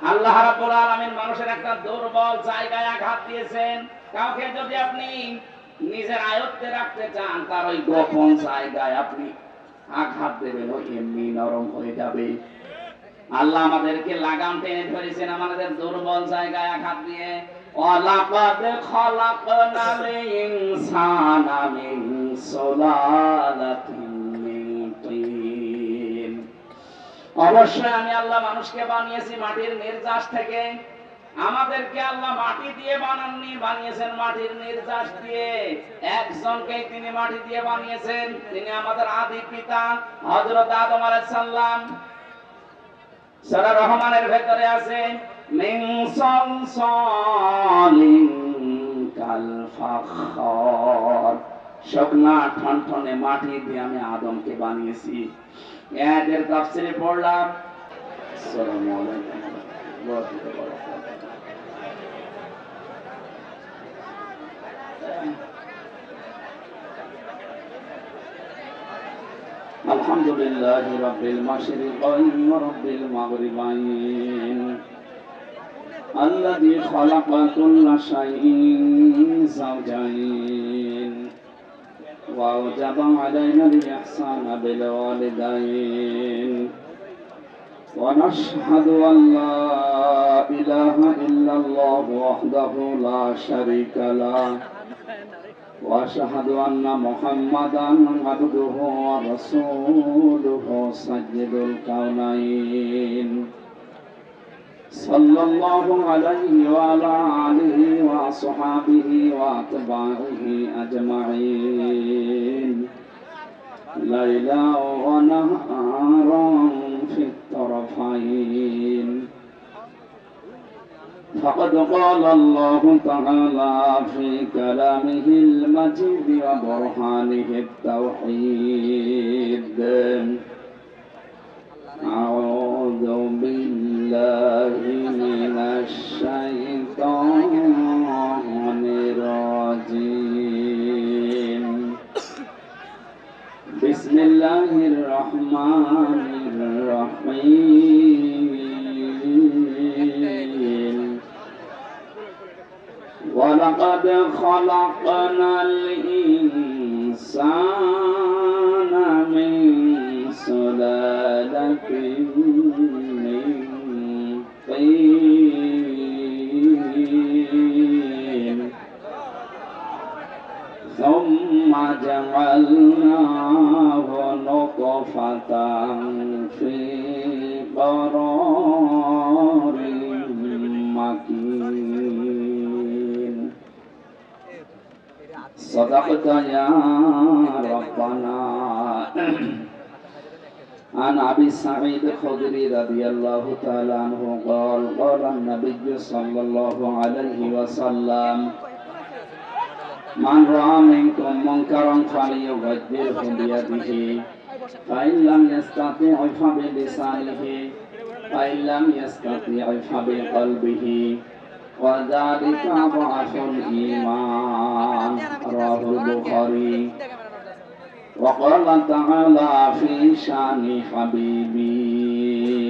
আল্লাহ রাব্বুল আলামিন মানুষের একটা দুর্বল জায়গায় আঘাত দিয়েছেন। কাউকে যদি আপনি নিজের আয়ত্তে রাখতে চান, তার ওই গোপন জায়গায় আপনি আঘাত দেবেন, ওই এমনি নরম হয়ে যাবে। আল্লাহ আমাদেরকে লাগাম টেনে ধরেছেন আমাদের দুর্বল জায়গায় আঘাত দিয়ে। ওয়ালাকাদ খালাকনাল ইনসানা মিন সুলালাতিন মিন তিন। অবশ্যই আমি আল্লাহ মানুষকে বানিয়েছি মাটির নির্যাস থেকে। আমাদেরকে আল্লাহ মাটি দিয়ে বানাননি, বানিয়েছেন মাটির নির্যাস দিয়ে। একজনকে তিনি মাটি দিয়ে বানিয়েছেন, তিনি আমাদের আদি পিতা হযরত আদম আলাইহিস সালাম। সূরা রহমানের ভেতরে আছে মিন সালসালিন কাল ফাখর, শুকনা ঠনঠনে মাটি দিয়ে আমি আদমকে বানিয়েছি। এদের তাফসীরে পড়লাম। আসসালামু আলাইকুম ওয়া রাহমাতুল্লাহি ওয়া বারাকাতুহু। আলহামদুলিল্লাহি রাব্বিল মাশরিকাইন ওয়া রাব্বিল মাগরিবাইন আল্লাযী খালাকা কুল্লা শাইইন যাওজাইন ওয়া আওজাবা আলাইনাল ইহসানা বিল ওয়ালিদাইন ওয়া নাশহাদু আন লা ইলাহা ইল্লাল্লাহু ওয়াহদাহু লা শারীকা লাহু وأشهد أن محمدا عبده ورسوله سيد الكونين صلى الله عليه وعلى آله وصحبه وأتباعه أجمعين ليلا ونهارا في الطرفين. فقد قال الله تعالى في كلامه المجيد وبرهانه التوحيد: أعوذ بالله من الشيطان الرجيم. بسم الله الرحمن الرحيم. ولقد خلقنا الإنسان من سلالة من طين ثم جعلناه نطفة في قرار مكين. صدقت يا ربنا. عن أبي سعيد الخدري رضي الله تعالى عنه قال: قال النبي صلى الله عليه وسلم: من رأى منكم منكرا فليغيره بيده فإن لم يستطع فبلسانه فإن لم يستطع فبقلبه وذلك ضعف الإيمان. رواه البخاري. وقال تعالى في شأن حبيبي: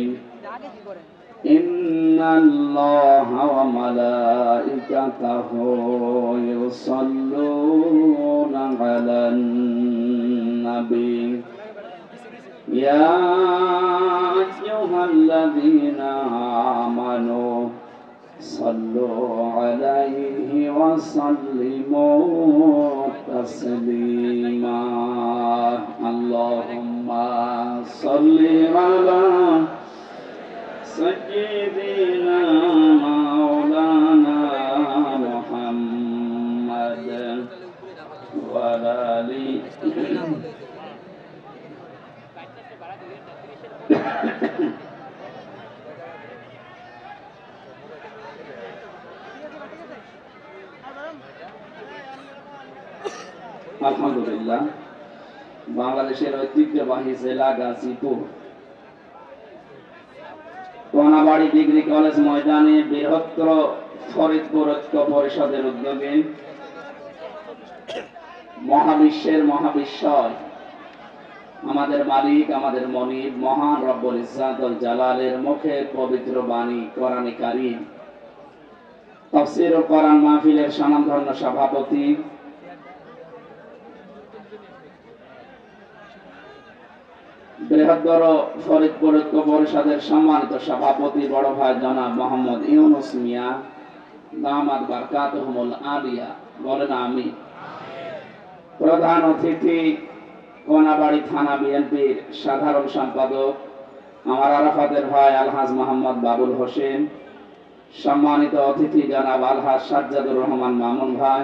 إن الله وملائكته يصلون على النبي يا أيها الذين آمنوا صلوا عليه وسلموا تسليما. اللهم صل على سيدنا مولانا محمد وعلى آله আলহামদুলিল্লাহ। বাংলাদেশের ঐতিহ্যবাহী জেলা গাজীপুর কোনাবাড়ি ডিগ্রি কলেজ ময়দানে বৃহত্তর ফরিদপুর ঐক্য পরিষদের উদ্যোগে মহাবিশ্বের মহাবিশ্বয় আমাদের মালিক, আমাদের মনিব, মহান রব্বুল ইজ্জাতুল জালালের মুখের পবিত্র বাণী কোরআনে কারীম, তাফসীর ও কোরআন মাহফিলের স্বনামধন্য সভাপতি বৃহত্তর ফরিদপুর ঐক্য পরিষদের সম্মানিত সভাপতি বড় ভাই জনাব মোহাম্মদ ইউনুস মিয়া দামাত বারকাতুহুমুল আলিয়া, বলেন আমিন। প্রধান অতিথি কোনাবাড়ি থানা বিএনপির সাধারণ সম্পাদক আমার আরাফাতের ভাই আলহাজ মোহাম্মদ বাবুল হোসেন, সম্মানিত অতিথি জনাব আলহাজ সাজ্জাদুর রহমান মামুন ভাই,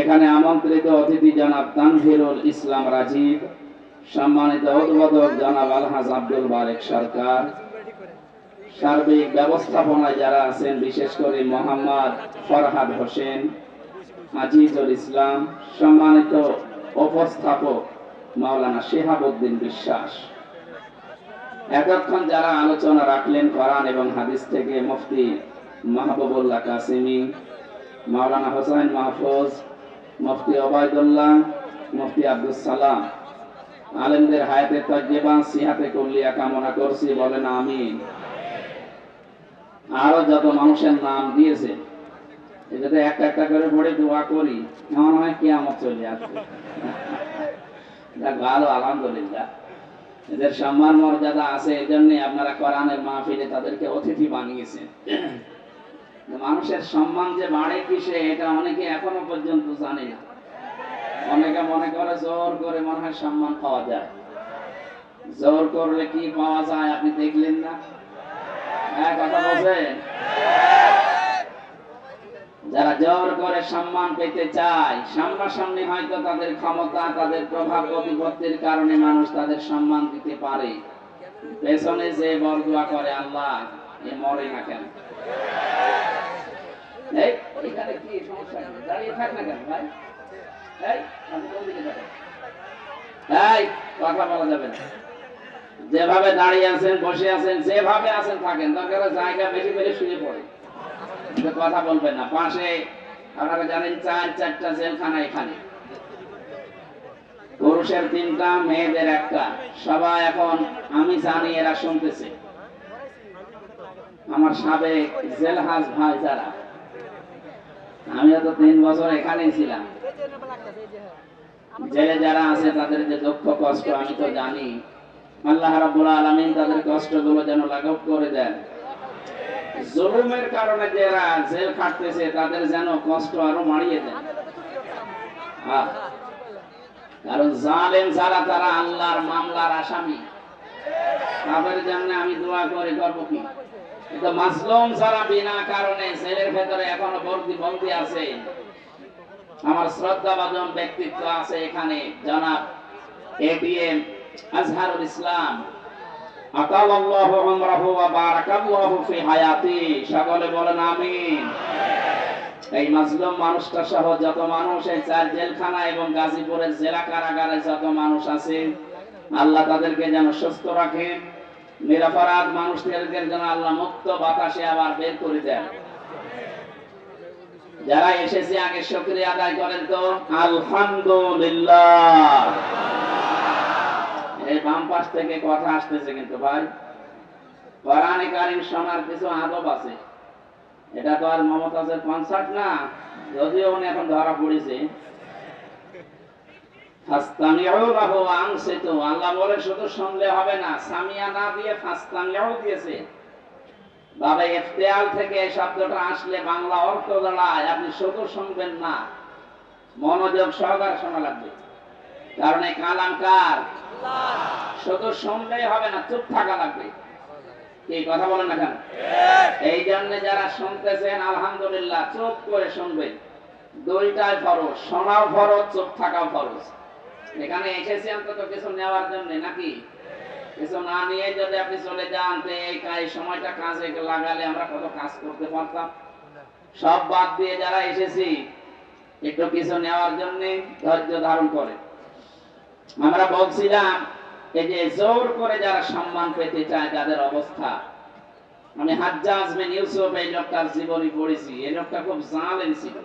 এখানে আমন্ত্রিত অতিথি জনাব তানভীরুল ইসলাম রাজীব, সম্মানিত উদ্বোধক জনাব আলহাজ আব্দুল বারেক সরকার, সার্বিক ব্যবস্থাপনায় যারা আছেন বিশেষ করে মোহাম্মদ ফরহাদ হোসেন, আজিজুল ইসলাম, সম্মানিত উপস্থাপক মাওলানা শিহাবউদ্দিন বিশ্বাস, এতক্ষণ যারা আলোচনা রাখলেন কোরআন এবং হাদিস থেকে মুফতি মাহবুবুল্লাহ কাসিমি, মাওলানা হোসেন মাহফুজ, মুফতি ওবায়দুল্লাহ, মুফতি আব্দুস সালাম, আলেমদের হায়াতে তাজ্জিবা সিহাতে কুল্লিয়া কামনা করছি, বলেন আমিন। আরো যত মানুষের নাম দিয়েছে এটাতে একটা একটা করে পড়ে দোয়া করি, এমন হয় কিয়ামত চলে আসবে। ভালো, আলহামদুলিল্লাহ, এদের সম্মান মর্যাদা আছে, এই জন্যই আপনারা কোরআনের মাহফিলে তাদেরকে অতিথি বানিয়েছেন। মানুষের সম্মান যে বাড়ে কিসে এটা অনেকে এখনো পর্যন্ত জানে না। অনেকে মনে করে জোর করে মনে হয় সম্মান পাওয়া যায়। জোর করলে কি পাওয়া যায় আপনি দেখলেন না? হ্যাঁ, কথা বলছেন। যারা জোর করে সম্মান পেতে চায়, সামনাসামনি হয়তো তাদের ক্ষমতা, তাদের প্রভাব প্রতিপত্তির কারণে মানুষ তাদের সম্মান দিতে পারে, পেছনে যে বরদোয়া করে আল্লাহ এ মরে না কেন? এখানে কি সমস্যা? দাঁড়িয়ে থাক না কেন ভাই? কথা বলা যাবে না। যেভাবে দাঁড়িয়ে আছেন, বসে আছেন, যেভাবে আছেন থাকেন, দরকার জায়গা বেশি পেলে শুয়ে পড়ে, কথা বলবেন না। পাশে আপনারা জানেন 4-4টা জেলখানা, এখানে পুরুষের 3টা, মেয়েদের 1টা। সবাই এখন আমি জানি এরা শুনতেছে। আমার সাবেক জেলহাজ ভাই যারা, আমিও তো 3 বছর এখানেই ছিলাম, জেলে যারা আছে তাদের যে দুঃখ কষ্ট আমি তো জানি। আল্লাহ রাব্বুল আলামিন তাদের কষ্টগুলো যেন লাঘব করে দেন। জুলুমের কারণে যারা জেল খাটতেছে তাদের যেন কষ্ট আরো বাড়িয়ে দেন। কারণ জালেম যারা, তারা আল্লাহর মামলার আসামি, তাদের জন্য আমি দোয়া করে করব কি? কিন্তু মাজলুম যারা বিনা কারণে জেলের ভেতরে এখনো বন্দী আছে, আমার শ্রদ্ধাভাজন ব্যক্তিত্ব আছে এখানে, জনাব এটিএম আজহারুল ইসলাম, আতালাল্লাহু উমরাহু ওয়া বারাকাল্লাহু ফি হায়াতি, সকলে বলেন আমিন। এই মাজলুম মানুষটা সহ যত মানুষ এই 4 জেলখানা এবং গাজীপুরের জেলা কারাগারে যত মানুষ আছে, আল্লাহ তাদেরকে যেন সুস্থ রাখেন। নিরপরাধ মানুষদেরকে যেন আল্লাহ মুক্ত বাতাসে আবার বের করে দেন। যারা এসেছে আগে শুকরিয়া আদায় করেন তো আলহামদুলিল্লাহ। এই বাম পাশ থেকে কথা আসতেছে কিন্তু ভাই, কোরআনে কারীম শোনার কিছু আদব আছে। এটা তো আর মমতাজের কনসার্ট না, যদিও উনি এখন ধরা পড়েছে। ফাস্তামিউ লাহু ওয়া আনসিতু, আল্লাহ বলে শুধু শুনলে হবে না, সামিয়া না দিয়ে ফাস্তামিউ দিয়েছে। বাবা ইফতিয়াল থেকে এই শব্দটা আসলে বাংলা অর্থ দাঁড়ায় আপনি শুধু শুনবেন না, মনোযোগ সহকারে শোনা লাগবে। কারণ এই কালাম কার? আল্লাহ। শুধু শুনলেই হবে না, চুপ থাকা লাগবে। কি কথা বলেন না কেন? এই জন্য যারা শুনতেছেন আলহামদুলিল্লাহ, চুপ করে শুনবেন। দুইটাই ফরজ, শোনাও ফরজ, চুপ থাকাও ফরজ। এখানে এসেছি অন্তত কিছু নেওয়ার জন্য, নাকি? কিছু না নিয়ে যদি আপনি চলে যান, তো এই সময়টা কাজে লাগালে আমরা কত কাজ করতে পারতাম। সব বাদ দিয়ে যারা এসেছি একটু কিছু নেওয়ার জন্য ধৈর্য ধারণ করে। আমরা বলছিলাম এই যে জোর করে যারা সম্মান পেতে চায় তাদের অবস্থা। আমি হাজ্জাজ বিন ইউসুফ এই লোকটার জীবনী পড়েছি। এই লোকটা খুব জালেম ছিল,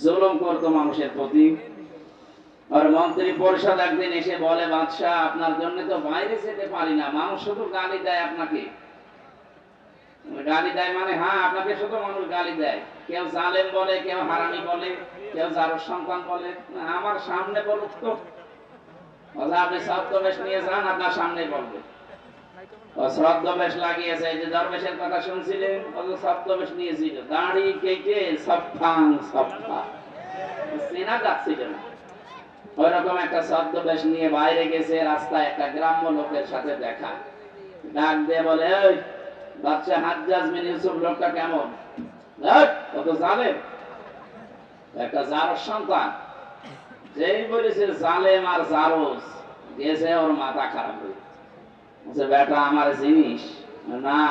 জুলুম করতো মানুষের প্রতি। আর মন্ত্রী পরিষদ একদিন এসে বলে, বাদশাহ আপনার জন্য তো বাইরে যেতে পারি না, মানুষ শুধু গালি দেয় আপনাকে। গালি দেয় মানে? হ্যাঁ, আপনাকে শুধু মানুষ গালি দেয়। কেউ জালেম বলে, কেউ হারামি বলে, কেউ জারুর সন্তান বলে। আমার সামনে বলুক তো, আপনি ছদ্মবেশ নিয়ে যান, আপনার সামনে বলবে। ছদ্মবেশ লাগিয়েছে, এই যে দরবেশের কথা শুনছিলেন, ছদ্মবেশ নিয়েছিল, দাড়ি কেটে সফাং সফা, চেনা যাচ্ছিল না। ওইরকম একটা ছদ্মবেশ নিয়ে বাইরে গেছে, রাস্তায় একটা গ্রাম্য লোকের সাথে দেখা। ডাক দিয়ে বলে, ওই বাদশা হাজ্জাজ বিন ইউসুফ লোকটা কেমন? কত জালেম, একটা জারস সন্তান। যেই বলেছে জালেম আর জারস, গেছে ওর মাথা খারাপ হয়ে। বেটা আমার জিনিস না,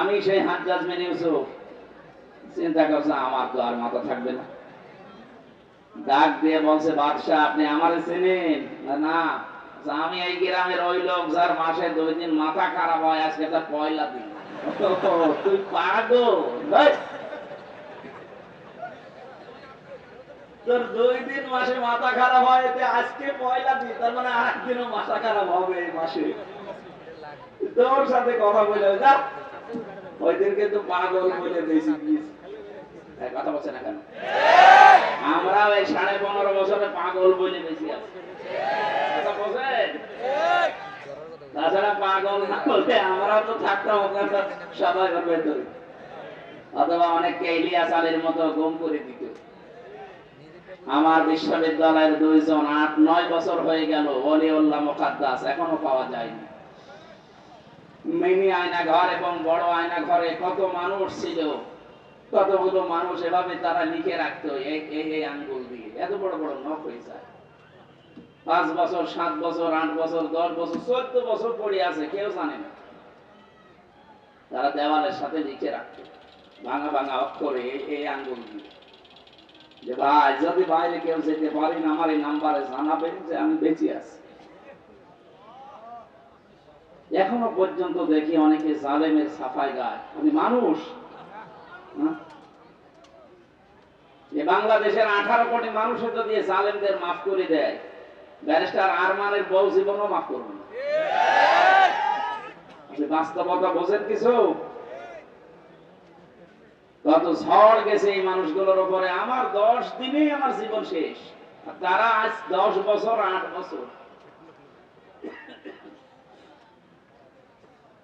আমি সেই হাজ্জাজ বিন ইউসুফ। চিন্তা করছে আমার তো আর মাথা থাকবে না। ডাক দিয়ে বলছে, বাদশাহ আপনি আমার চেনেন? না, আমি এই গ্রামের ওই লোক যার মাসে 2 দিন মাথা খারাপ হয়, আজকে তার পয়লা দিন। তুই পাগল, তোর 2 দিন মাসে মাথা খারাপ হয়, আজকে পয়লা দিন, তার মানে আরেকদিনও মাথা খারাপ হবে এই মাসে। তোর সাথে কথা বলে যা, ওই দিন কিন্তু পাগল বলে বেশি কথা বলছে না কেন? আমরা ওই 15.5 বছরে পাগল বলে বেশি আছি। তাছাড়া পাগল না বলতে আমরা তো থাকতাম ওখানে সবাই ভেতরে, অথবা অনেককে ইলিয়াস আলীর মতো গুম করে দিত। আমার বিশ্ববিদ্যালয়ের 2 জন 8-9 বছর হয়ে গেল ওলিউল্লাহ মুকাদ্দাস এখনো পাওয়া যায়নি। মিনি আয়না ঘর এবং বড় আয়না ঘরে কত মানুষ ছিল, কতগুলো মানুষ এভাবে তারা লিখে রাখতো এই আঙ্গুল দিয়ে, এত বড় বড় নখ হয়ে যায়। 5 বছর, 7 বছর, 8 বছর, 10 বছর, 14 বছর পড়ে আছে, কেউ জানে না। তারা দেওয়ালের সাথে লিখে রাখতো ভাঙা ভাঙা অক্ষরে এই আঙ্গুল দিয়ে, যে ভাই যদি বাইরে কেউ যেতে পারেন আমার এই নাম্বারে জানাবেন যে আমি বেঁচে আছি। এখনো পর্যন্ত দেখি অনেকে জালেমের সাফাই গায়। আমি মানুষ, বাংলাদেশের 18 কোটি মানুষের যদি জালেমদের মাফ করে দেয়, ব্যারিস্টার আরমানের বউ জীবনও মাফ করবে না। বাস্তবতা বোঝেন কিছু? কত ঝড় গেছে এই মানুষগুলোর উপরে। আমার 10 দিনেই আমার জীবন শেষ, আর তারা আজ 10 বছর 8 বছর।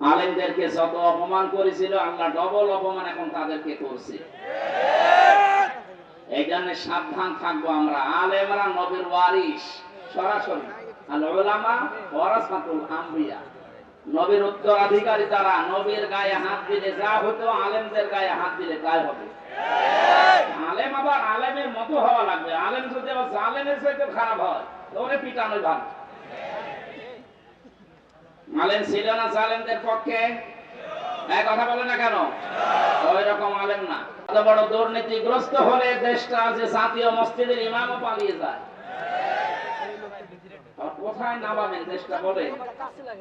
আলেমদেরকে যত অপমান করেছিল, আল্লাহ ডবল অপমান এখন তাদেরকে করছে। এই জন্য সাবধান থাকবো আমরা। আলেমরা নবীর ওয়ারিস সরাসরি, আর উলামা ওয়ারাসাতুল আম্বিয়া, নবীর উত্তরাধিকারী তারা। নবীর গায়ে হাত দিলে যা হতো, আলেমদের গায়ে হাত দিলে তাই হবে। আলেম আবার আলেমের মতো হওয়া লাগবে। আলেম যদি আবার জালেমের চাইতে খারাপ হয়, ওরে পিটানোই ভালো। আলেম ছিল না জালেমদের পক্ষে? এক কথা বলে না কেন? ওই রকম আলেম না। এত বড় দুর্নীতিগ্রস্ত হলে দেশটা যে জাতীয় মসজিদের ইমামও পালিয়ে যায়। কোথায় নামাবেন দেশটা বলে?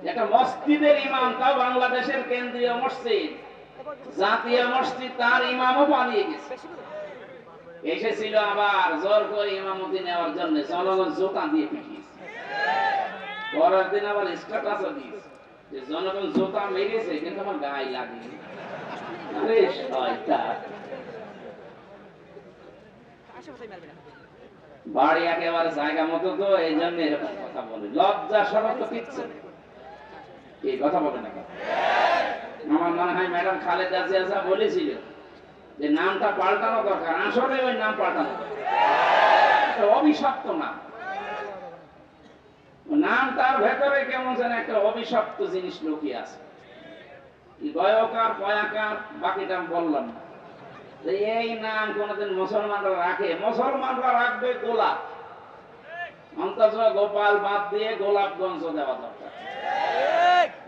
একটা মসজিদের ইমাম, তাও বাংলাদেশের কেন্দ্রীয় মসজিদ, জাতীয় মসজিদ, তার ইমামও পালিয়ে গেছে। এসেছিল আবার জোর করে ইমামতি নেওয়ার জন্য, জনগণ জোতা দিয়ে পিটিয়েছে। পরের দিন আবার স্ট্যাটাসও দিয়েছে যে জনগণ জোতা মেরেছে কিন্তু আমার গায়ে লাগেনি। আরে শয়তান, বাড়ি একেবারে জায়গা মতো তো, এই জন্য এরকম কথা বলে। লজ্জা সরব তো কিচ্ছু এই কথা বলে না। আমার মনে হয় ম্যাডাম খালেদা জিয়া বলেছিল যে নামটা পাল্টানো দরকার। আসলে ওই নাম পাল্টানো অভিশপ্ত নাম। নামটার ভেতরে কেমন যেন একটা অভিশপ্ত জিনিস লুকিয়ে আছে। গয়কার পয়াকার বাকিটা আমি বললাম না। এই নাম কোনদিন মুসলমানরা রাখে? মুসলমানরা রাখবে গোলাপ, অন্তত গোপাল বাদ দিয়ে গোলাপগঞ্জ দেওয়া দরকার।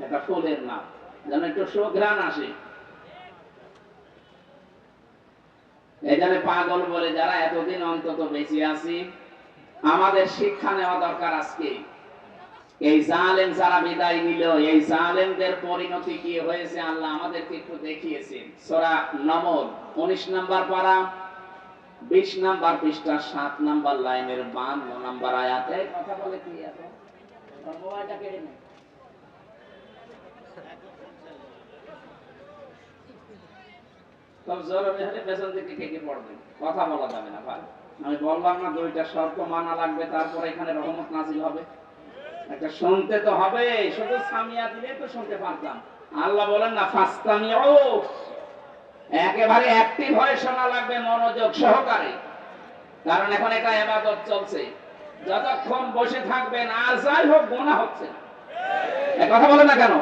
এটা ফুলের নাম, যেন একটু সুঘ্রাণ আসে। এখানে পাগল বলে যারা এতদিন অন্তত বেঁচে আছি, আমাদের শিক্ষা নেওয়া দরকার আজকে। এই জালেম যারা বিদায় নিল, এই জালেমদের পরিণতি কি হয়েছে আল্লাহ আমাদেরকে একটু দেখিয়েছেন। সূরা নমল 19 নম্বর পারা 20 নাম্বার পৃষ্ঠা 7 নাম্বার লাইনের 52 নাম্বার আয়াতে কথা বলে কি এত মোবাইলটা কেড়ে নে। তবে জরুরি হলে পেছন দিকে কে পড়বে, কথা বলা যাবে না ভাই। আমি বললাম না দুইটা শর্ত মানা লাগবে, তারপর এখানে রহমত নাজিল হবে। একটা শুনতে তো হবে, শুধু সামিয়া দিলে তো শুনতে পারতাম। আল্লাহ বলেন না ফাস্তামিউ, একেবারে অ্যাক্টিভ হয়ে শোনা লাগবে, মনোযোগ সহকারে। কারণ এখন এটা ইবাদত চলছে, যতক্ষণ বসে থাকবেন আর যাই হোক গুনাহ হচ্ছে না। এই কথা বলে না কেন?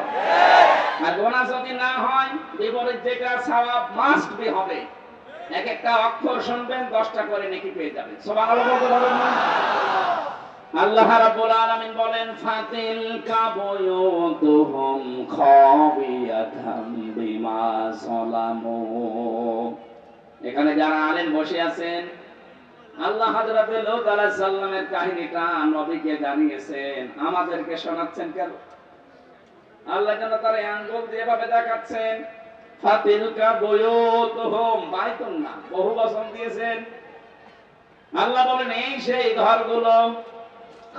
আর গুনাহ যদি না হয় বিপরীত যেটা সওয়াব মাস্ট বি হবে। এক একটা অক্ষর শুনবেন 10টা করে নেকি পেয়ে যাবেন। সুবহানাল্লাহ বলবেন না? আল্লাহ রাব্বুল আলামিন বলেন ফাতিলকা বুয়ুতুহুম খাবিয়াতাম বিমা যালামু। এখানে যারা আলেম বসে আছেন, আল্লাহ হযরত লূত আলাইহিস সালামের কাহিনীটা নবীকে জানিয়েছেন, আমাদেরকে শোনাচ্ছেন কেন? আল্লাহ যেন তার আঙ্গুল দিয়ে এভাবে দেখাচ্ছেন, ফাতিলকা বুয়ুতুহুম, বাইতুন না, বহু বচন দিয়েছেন। আল্লাহ বলেন এই সেই ঘরগুলো,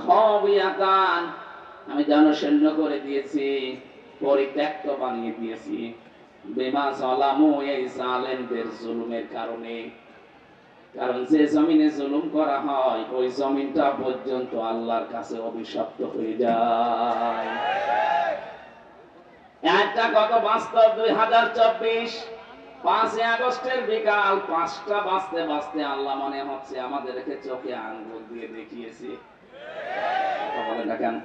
খাবিয়াতান, আমি জনশূন্য করে দিয়েছি, পরিত্যক্ত বানিয়ে দিয়েছি, বিমা যালামু, এই জালেমদের জুলুমের কারণে। কারণ যে জমিনে জুলুম করা হয় ওই জমিনটা পর্যন্ত আল্লাহর কাছে অভিশপ্ত হয়ে যায়। একটা কত বাস্তব, 2024 5 আগস্টের বিকাল 5টা বাজতে বাজতে আল্লাহ মনে হচ্ছে আমাদেরকে চোখে আঙ্গুল দিয়ে দেখিয়েছে। বলে দেখেন,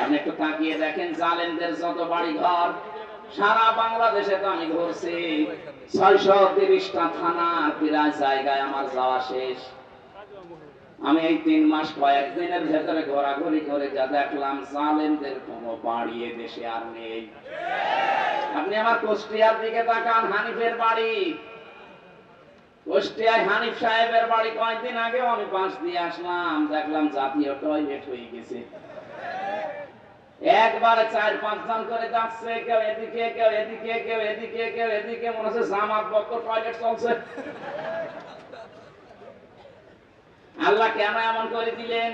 আপনি একটু তাকিয়ে দেখেন জালেমদের যত বাড়ি ঘর সারা বাংলাদেশে তো আমি ঘুরছি, 630টা থানার প্রায় জায়গায় আমার যাওয়া শেষ। আমি এই 3 মাস কয়েকদিনের ভেতরে ঘোরাঘুরি করে যা দেখলাম, জালেমদের কোনো বাড়ি এ দেশে আর নেই। আপনি আমার কুষ্টিয়ার দিকে তাকান, হানিফের বাড়ি, কুষ্টিয়ায় হানিফ সাহেবের বাড়ি কয়েকদিন আগেও আমি পাশ দিয়ে আসলাম, দেখলাম জাতীয় টয়লেট হয়ে গেছে। একবারে 4-5 জন করে যাচ্ছে, কেউ এদিকে কেউ এদিকে কেউ এদিকে কেউ এদিকে, মনে হচ্ছে জামাত বক্ত টয়লেট চলছে। আল্লাহ কেন এমন করে দিলেন?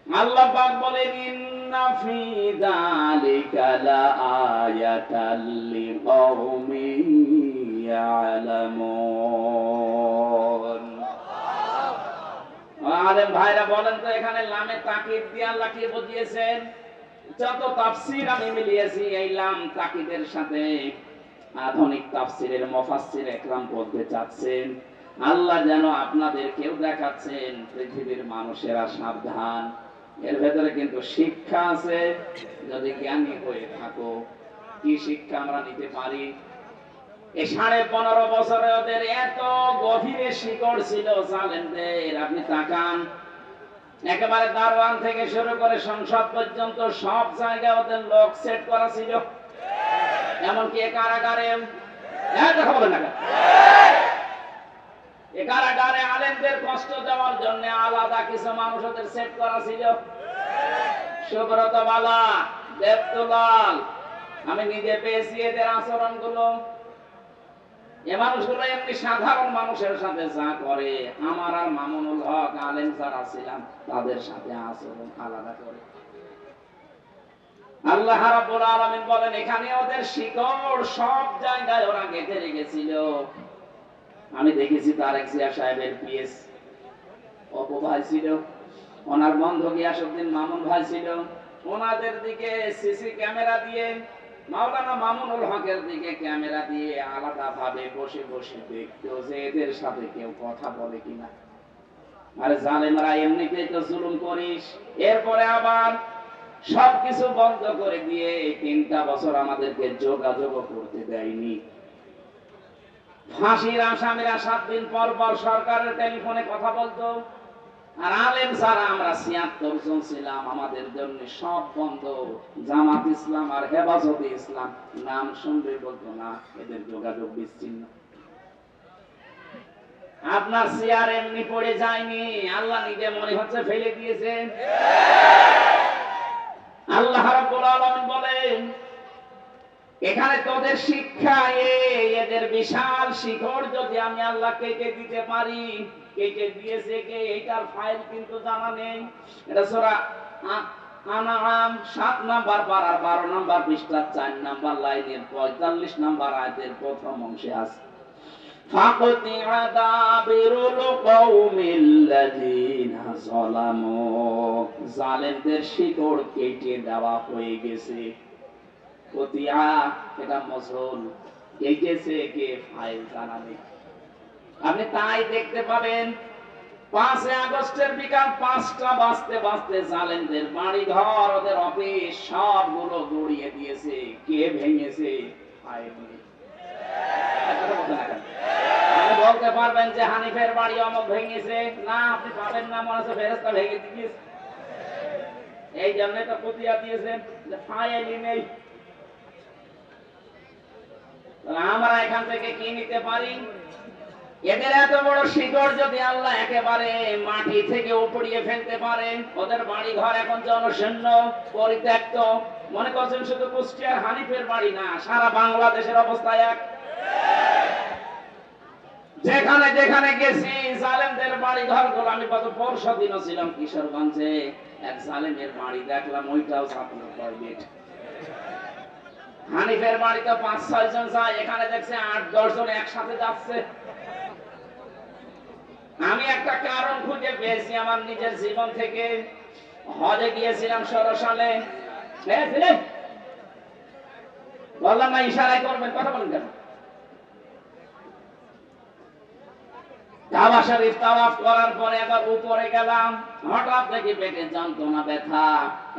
আল্লাহ পাক বলেন ইন্না ফি যালিকা লাআয়াতাল লিকাওমিন ইয়ালামুন। আলেম ভাইরা বলেন তো এখানে লামে তাকিদ দিয়ে আল্লাহ কি বুঝিয়েছেন? যত তাফসীর আমি মিলিয়েছি এই লাম তাকিদের সাথে আধুনিক তাফসীরের মুফাসসির একরাম বলতে চাচ্ছেন আল্লাহ যেন আপনাদেরকেও দেখাচ্ছেন পৃথিবীর মানুষেরা সাবধান, এর ভেতরে কিন্তু শিক্ষা আছে, যদি জ্ঞানী হয়ে থাকো। কি শিক্ষা আমরা নিতে পারি? এই 15.5 বছরে ওদের এত গভীরে শিকড় ছিল জালেমদের। আপনি তাকান, একেবারে দারওয়ান থেকে শুরু করে সংসদ পর্যন্ত সব জায়গায় ওদের লোক সেট করা ছিল। এমনকি কারাগারে, কথা বলেন না, কারাগারে আলেমদের কষ্ট দেওয়ার জন্য আলাদা কিছু মানুষ ওদের সেট করা ছিল। সুব্রত বালা, দেবদুলাল, আমি নিজে পেয়েছি এদের আচরণ গুলো। এ মানুষগুলো এমনি সাধারণ মানুষের সাথে যা করে, আমার আর মামুনুল হক আলেম যারা ছিলাম তাদের সাথে আচরণ আলাদা করে। আল্লাহ রাব্বুল আলামিন বলেন এখানে ওদের শিকড় সব জায়গায় ওরা গেঁথে রেখেছিল। আমি দেখেছি তারেক জিয়া সাহেবের পিএস অপু ভাই ছিল, ওনার বন্ধু গিয়াসউদ্দিন মামুন ভাই ছিল, ওনাদের দিকে সিসি ক্যামেরা দিয়ে, মাওলানা মামুনুল হকের দিকে ক্যামেরা দিয়ে আলাদা ভাবে বসে বসে দেখতো যে এদের সাথে কেউ কথা বলে কিনা। আরে জালেমরা এমনিতেই তো জুলুম করিস, এরপরে আবার সবকিছু বন্ধ করে দিয়ে 3টা বছর আমাদেরকে যোগাযোগ করতে দেয়নি। ফাঁসির আসামিরা 7 দিন পর পর সরকারের টেলিফোনে কথা বলতো, আর আলেম যারা আমরা 76 জন ছিলাম আমাদের জন্য সব বন্ধ। জামাত ইসলাম আর হেফাজতে ইসলাম নাম শুনবে বলতো না, এদের যোগাযোগ বিচ্ছিন্ন। আপনার চেয়ার এমনি পড়ে যায়নি, আল্লাহ নিজে মনে হচ্ছে ফেলে দিয়েছেন। আল্লাহ রাব্বুল আলামিন বলেন এখানে তোদের শিক্ষা এদের বিশাল শিখড় যদি আমি আল্লাহ কেটে দিতে পারি, কেটে দিয়েছে কে এইটার ফাইল কিন্তু জানা নেই। এটা সূরা আনাম 7 নাম্বার পারার 12 নাম্বার পৃষ্ঠার 4 নাম্বার লাইনের 45 নাম্বার আয়াতের প্রথম অংশে আছে, ফাকতিআ দাবিরুল কওমিল্লাযিনা যালামু, জালেমদের শিকড় কেটে দেওয়া হয়ে গেছে। কতিয়া এটা মজহুল, কেটেছে কে ফাইল জানা নেই। আপনি তাই দেখতে পাবেন 5 আগস্টের বিকাল 5টা বাজতে বাজতে জালেমদের বাড়ি ঘর, ওদের অফিস সবগুলো গুড়িয়ে দিয়েছে। কে ভেঙেছে? ফাইল নেই। আপনি বলতে পারবেন যে হানিফের বাড়ি অমুক ভেঙেছে? না, আপনি পাবেন না। মনে হচ্ছে ফেরেশতা ভেঙে দিয়েছে। এই জন্য তো কতিয়া দিয়েছেন যে ফাইলই নেই। আমরা এখান থেকে কি নিতে পারি? এদের এত বড় শিকড় যদি আল্লাহ একেবারে মাটি থেকে উপড়িয়ে ফেলতে পারে, ওদের বাড়ি ঘর এখন জনশূন্য পরিত্যক্ত। মনে করছেন শুধু কুষ্টিয়ার হানিফের বাড়ি না, সারা বাংলাদেশের অবস্থা এক। যেখানে যেখানে গেছি জালেমদের বাড়ি ঘর গুলো, আমি গত পরশু দিনও ছিলাম কিশোরগঞ্জে, এক জালেমের বাড়ি দেখলাম, ওইটাও ছাত্র টয়লেট। হানিফের বাড়িতে 5-6 জন যায়, এখানে দেখছে 8-10 জন একসাথে যাচ্ছে। আমি একটা কারণ খুঁজে পেয়েছি আমার নিজের জীবন থেকে। হজে গিয়েছিলাম 16 সালে, বললাম না ইশারায় করবেন, কথা বলেন কেন? কাবা শরীফ তাওয়াফ করার পরে আবার উপরে গেলাম, হঠাৎ দেখি পেটে যন্ত্রণা, ব্যথা।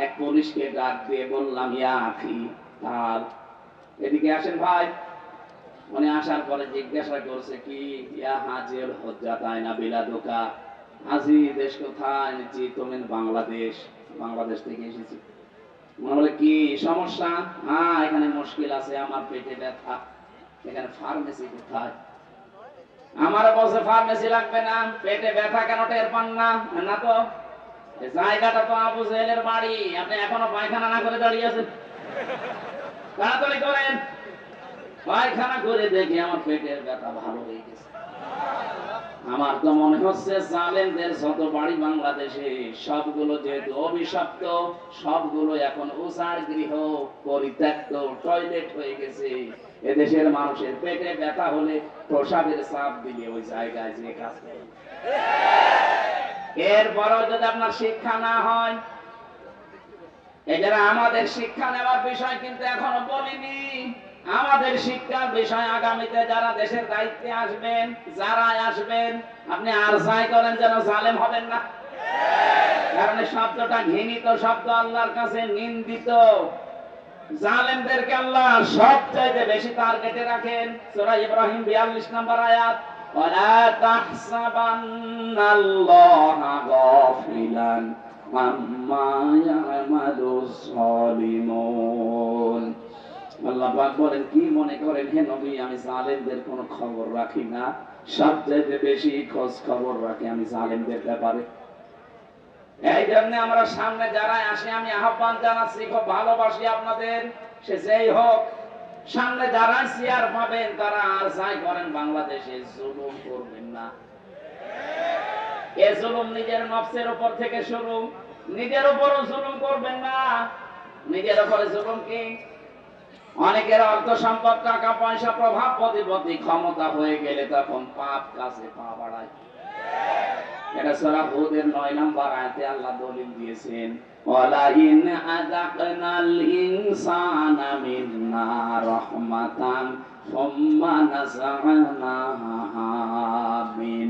এক পুলিশকে ডাক দিয়ে বললাম, ইয়া আখি তার এদিকে আসেন ভাই। উনি আসার পরে জিজ্ঞাসা করছে, কি ইয়া হাজির হজ্জাত আয়না বিলাদুকা, হাজি দেশ কোথায়? জি তুমি বাংলাদেশ। বাংলাদেশ থেকে এসেছি। মনে বলে কি সমস্যা? হ্যাঁ এখানে মুশকিল আছে, আমার পেটে ব্যথা। এখানে ফার্মেসি কোথায়? আমার বসে ফার্মেসি লাগবে না, পেটে ব্যথা কেন টের পান না? না তো জায়গাটা তো আবু জেহেলের বাড়ি, আপনি এখনো পায়খানা না করে দাঁড়িয়ে আছেন। তাড়াতাড়ি করেন। পায়খানা করে দেখি আমার পেটের ব্যথা ভালো হয়ে গেছে। আমার তো মনে হচ্ছে জালেমদের যত বাড়ি বাংলাদেশে সবগুলো যেহেতু অভিশপ্ত, সবগুলো এখন উজাড় গৃহ, পরিত্যক্ত টয়লেট হয়ে গেছে। এদেশের মানুষের পেটে ব্যথা হলে প্রসাবের চাপ দিলে ওই জায়গায় যে কাজ করে। এরপরও যদি আপনার শিক্ষা না হয়, এছাড়া আমাদের শিক্ষা নেওয়ার বিষয় কিন্তু এখনো বলিনি। আমাদের শিক্ষার বিষয় আগামীতে যারা দেশের দায়িত্বে আসবেন, যারা আসবেন, আপনি আর যাই করেন যেন জালেম হবেন না। কারণ এই শব্দটা ঘৃণিত শব্দ, আল্লাহর কাছে নিন্দিত। জালেমদেরকে আল্লাহ সবচাইতে বেশি টার্গেটে রাখেন। সূরা ইব্রাহিম 42 নম্বর আয়াত, ওয়ালা তাহসাবান্নাল্লাহা গাফিলান আম্মা ইয়ামালুস সালিমুন। আল্লাহ পাক বলেন, কি মনে করেন হে নবী আমি জালেমদের কোনো খবর রাখি না? সবচাইতে বেশি খোঁজ খবর রাখি আমি জালেমদের ব্যাপারে। এই জন্য আমরা সামনে যারা আসে আমি আহ্বান জানাচ্ছি, খুব ভালোবাসি আপনাদের, সে যেই হোক, সামনে যারা চেয়ার পাবেন তারা আর যাই করেন বাংলাদেশে জুলুম করবেন না। এ জুলুম নিজের নফসের উপর থেকে শুরু, নিজের উপরও জুলুম করবেন না। নিজের উপরে জুলুম কি? অনেকের অর্থ সম্পদ, টাকা পয়সা, প্রভাব প্রতিপত্তি, ক্ষমতা হয়ে গেলে তখন পাপ কাছে পা বাড়ায়। এটা সূরা হুদের 9 নম্বর আয়াতে আল্লাহ দলিল দিয়েছেন, ওয়ালা ইন আযাকনাল ইনসানা মিন্না রাহমাতান সুম্মা নাযা'নাহা মিন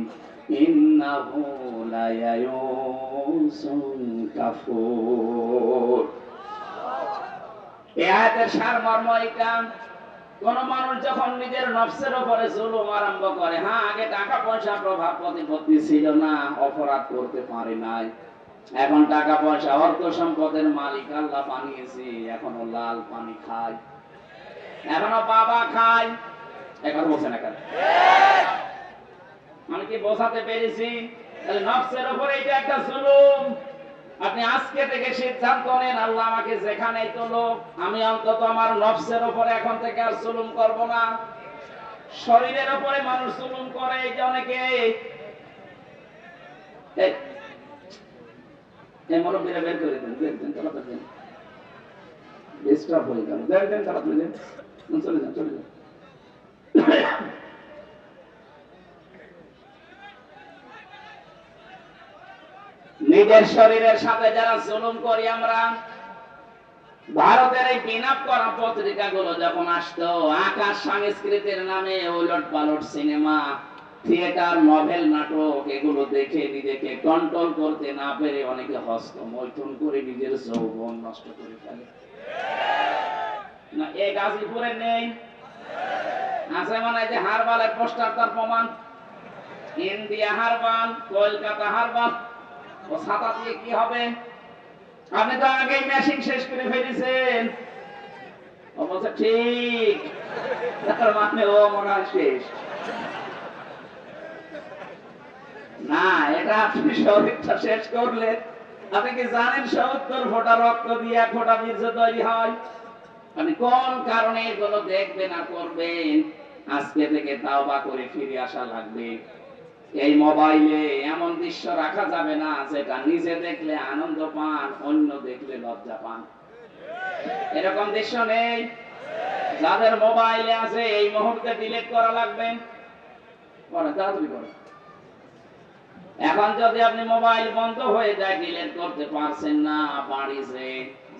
ইন্নাহু লায়ায়ুসুন কাফুর। এই আয়াতের সারমর্ম এটা, কোন মানুষ যখন নিজের নফসের উপরে জুলুম আরম্ভ করে, হ্যাঁ আগে টাকা পয়সা, প্রভাব প্রতিপত্তি ছিল না, অপরাধ করতে পারে নাই, এখন টাকা পয়সা, অর্থ সম্পদের মালিক আল্লাহ বানিয়েছে, এখনো লাল পানি খায়, এখনো বাবা খায়। এখন বলছে না কেন? আমি কি বোঝাতে পেরেছি? নফসের উপরে এটা একটা জুলুম। আপনি আজকে থেকে সিদ্ধান্ত নেন, আল্লাহ আমাকে যেখানেই তোলো, আমি অন্তত আমার নফসের উপরে এখন থেকে আর জুলুম করব না। শরীরের উপরে মানুষ জুলুম করে, এই যে অনেকে এই মুরব্বীরা বের করে দেন, বের দেন, তাড়াতাড়ি দেন, ডিস্টার্ব হয়ে গেল, দেন দেন, তাড়াতাড়ি দেন, চলে যান, চলে যান। নিজের শরীরের সাথে যারা জুলুম করি আমরা, ভারতের এই পিনআপ করা পত্রিকাগুলো যখন আসতো, আকাশ সংস্কৃতির নামে ওলট পালট সিনেমা, থিয়েটার, নভেল, নাটক, এগুলো দেখে নিজেকে কন্ট্রোল করতে না পেরে অনেকে হস্তমৈথুন করে নিজের যৌবন নষ্ট করে ফেলে। না এই গাজীপুরে নেই? আছে মানে যে হারবালের পোস্টার, তার প্রমাণ। ইন্ডিয়া হারবাল, কলকাতা হারবাল, ও ছাতা দিয়ে কি হবে? আপনি তো আগেই মেশিন শেষ করে ফেলেছেন। ও বলছে ঠিক, তার মানে ও মনে হয় শেষ না। এটা আপনি শরীরটা শেষ করলে, আপনি কি জানেন ৭০ ফোঁটা রক্ত দিয়ে ১ ফোঁটা বীর্য তৈরি হয়? আপনি কোন কারণে এগুলো দেখবেন আর করবেন? আজকে থেকে তাওবা করে ফিরে আসা লাগবে। এই মোবাইলে এমন দৃশ্য রাখা যাবে না যেটা নিজে দেখলে আনন্দ পান, অন্য দেখলে লজ্জা পান। এরকম দৃশ্য নেই? যাদের মোবাইলে আছে এই মুহূর্তে ডিলিট করা লাগবে। পরে তাড়াতাড়ি করো। এখন যদি আপনি মোবাইল বন্ধ হয়ে যায়, ডিলিট করতে পারছেন না, বাড়িতে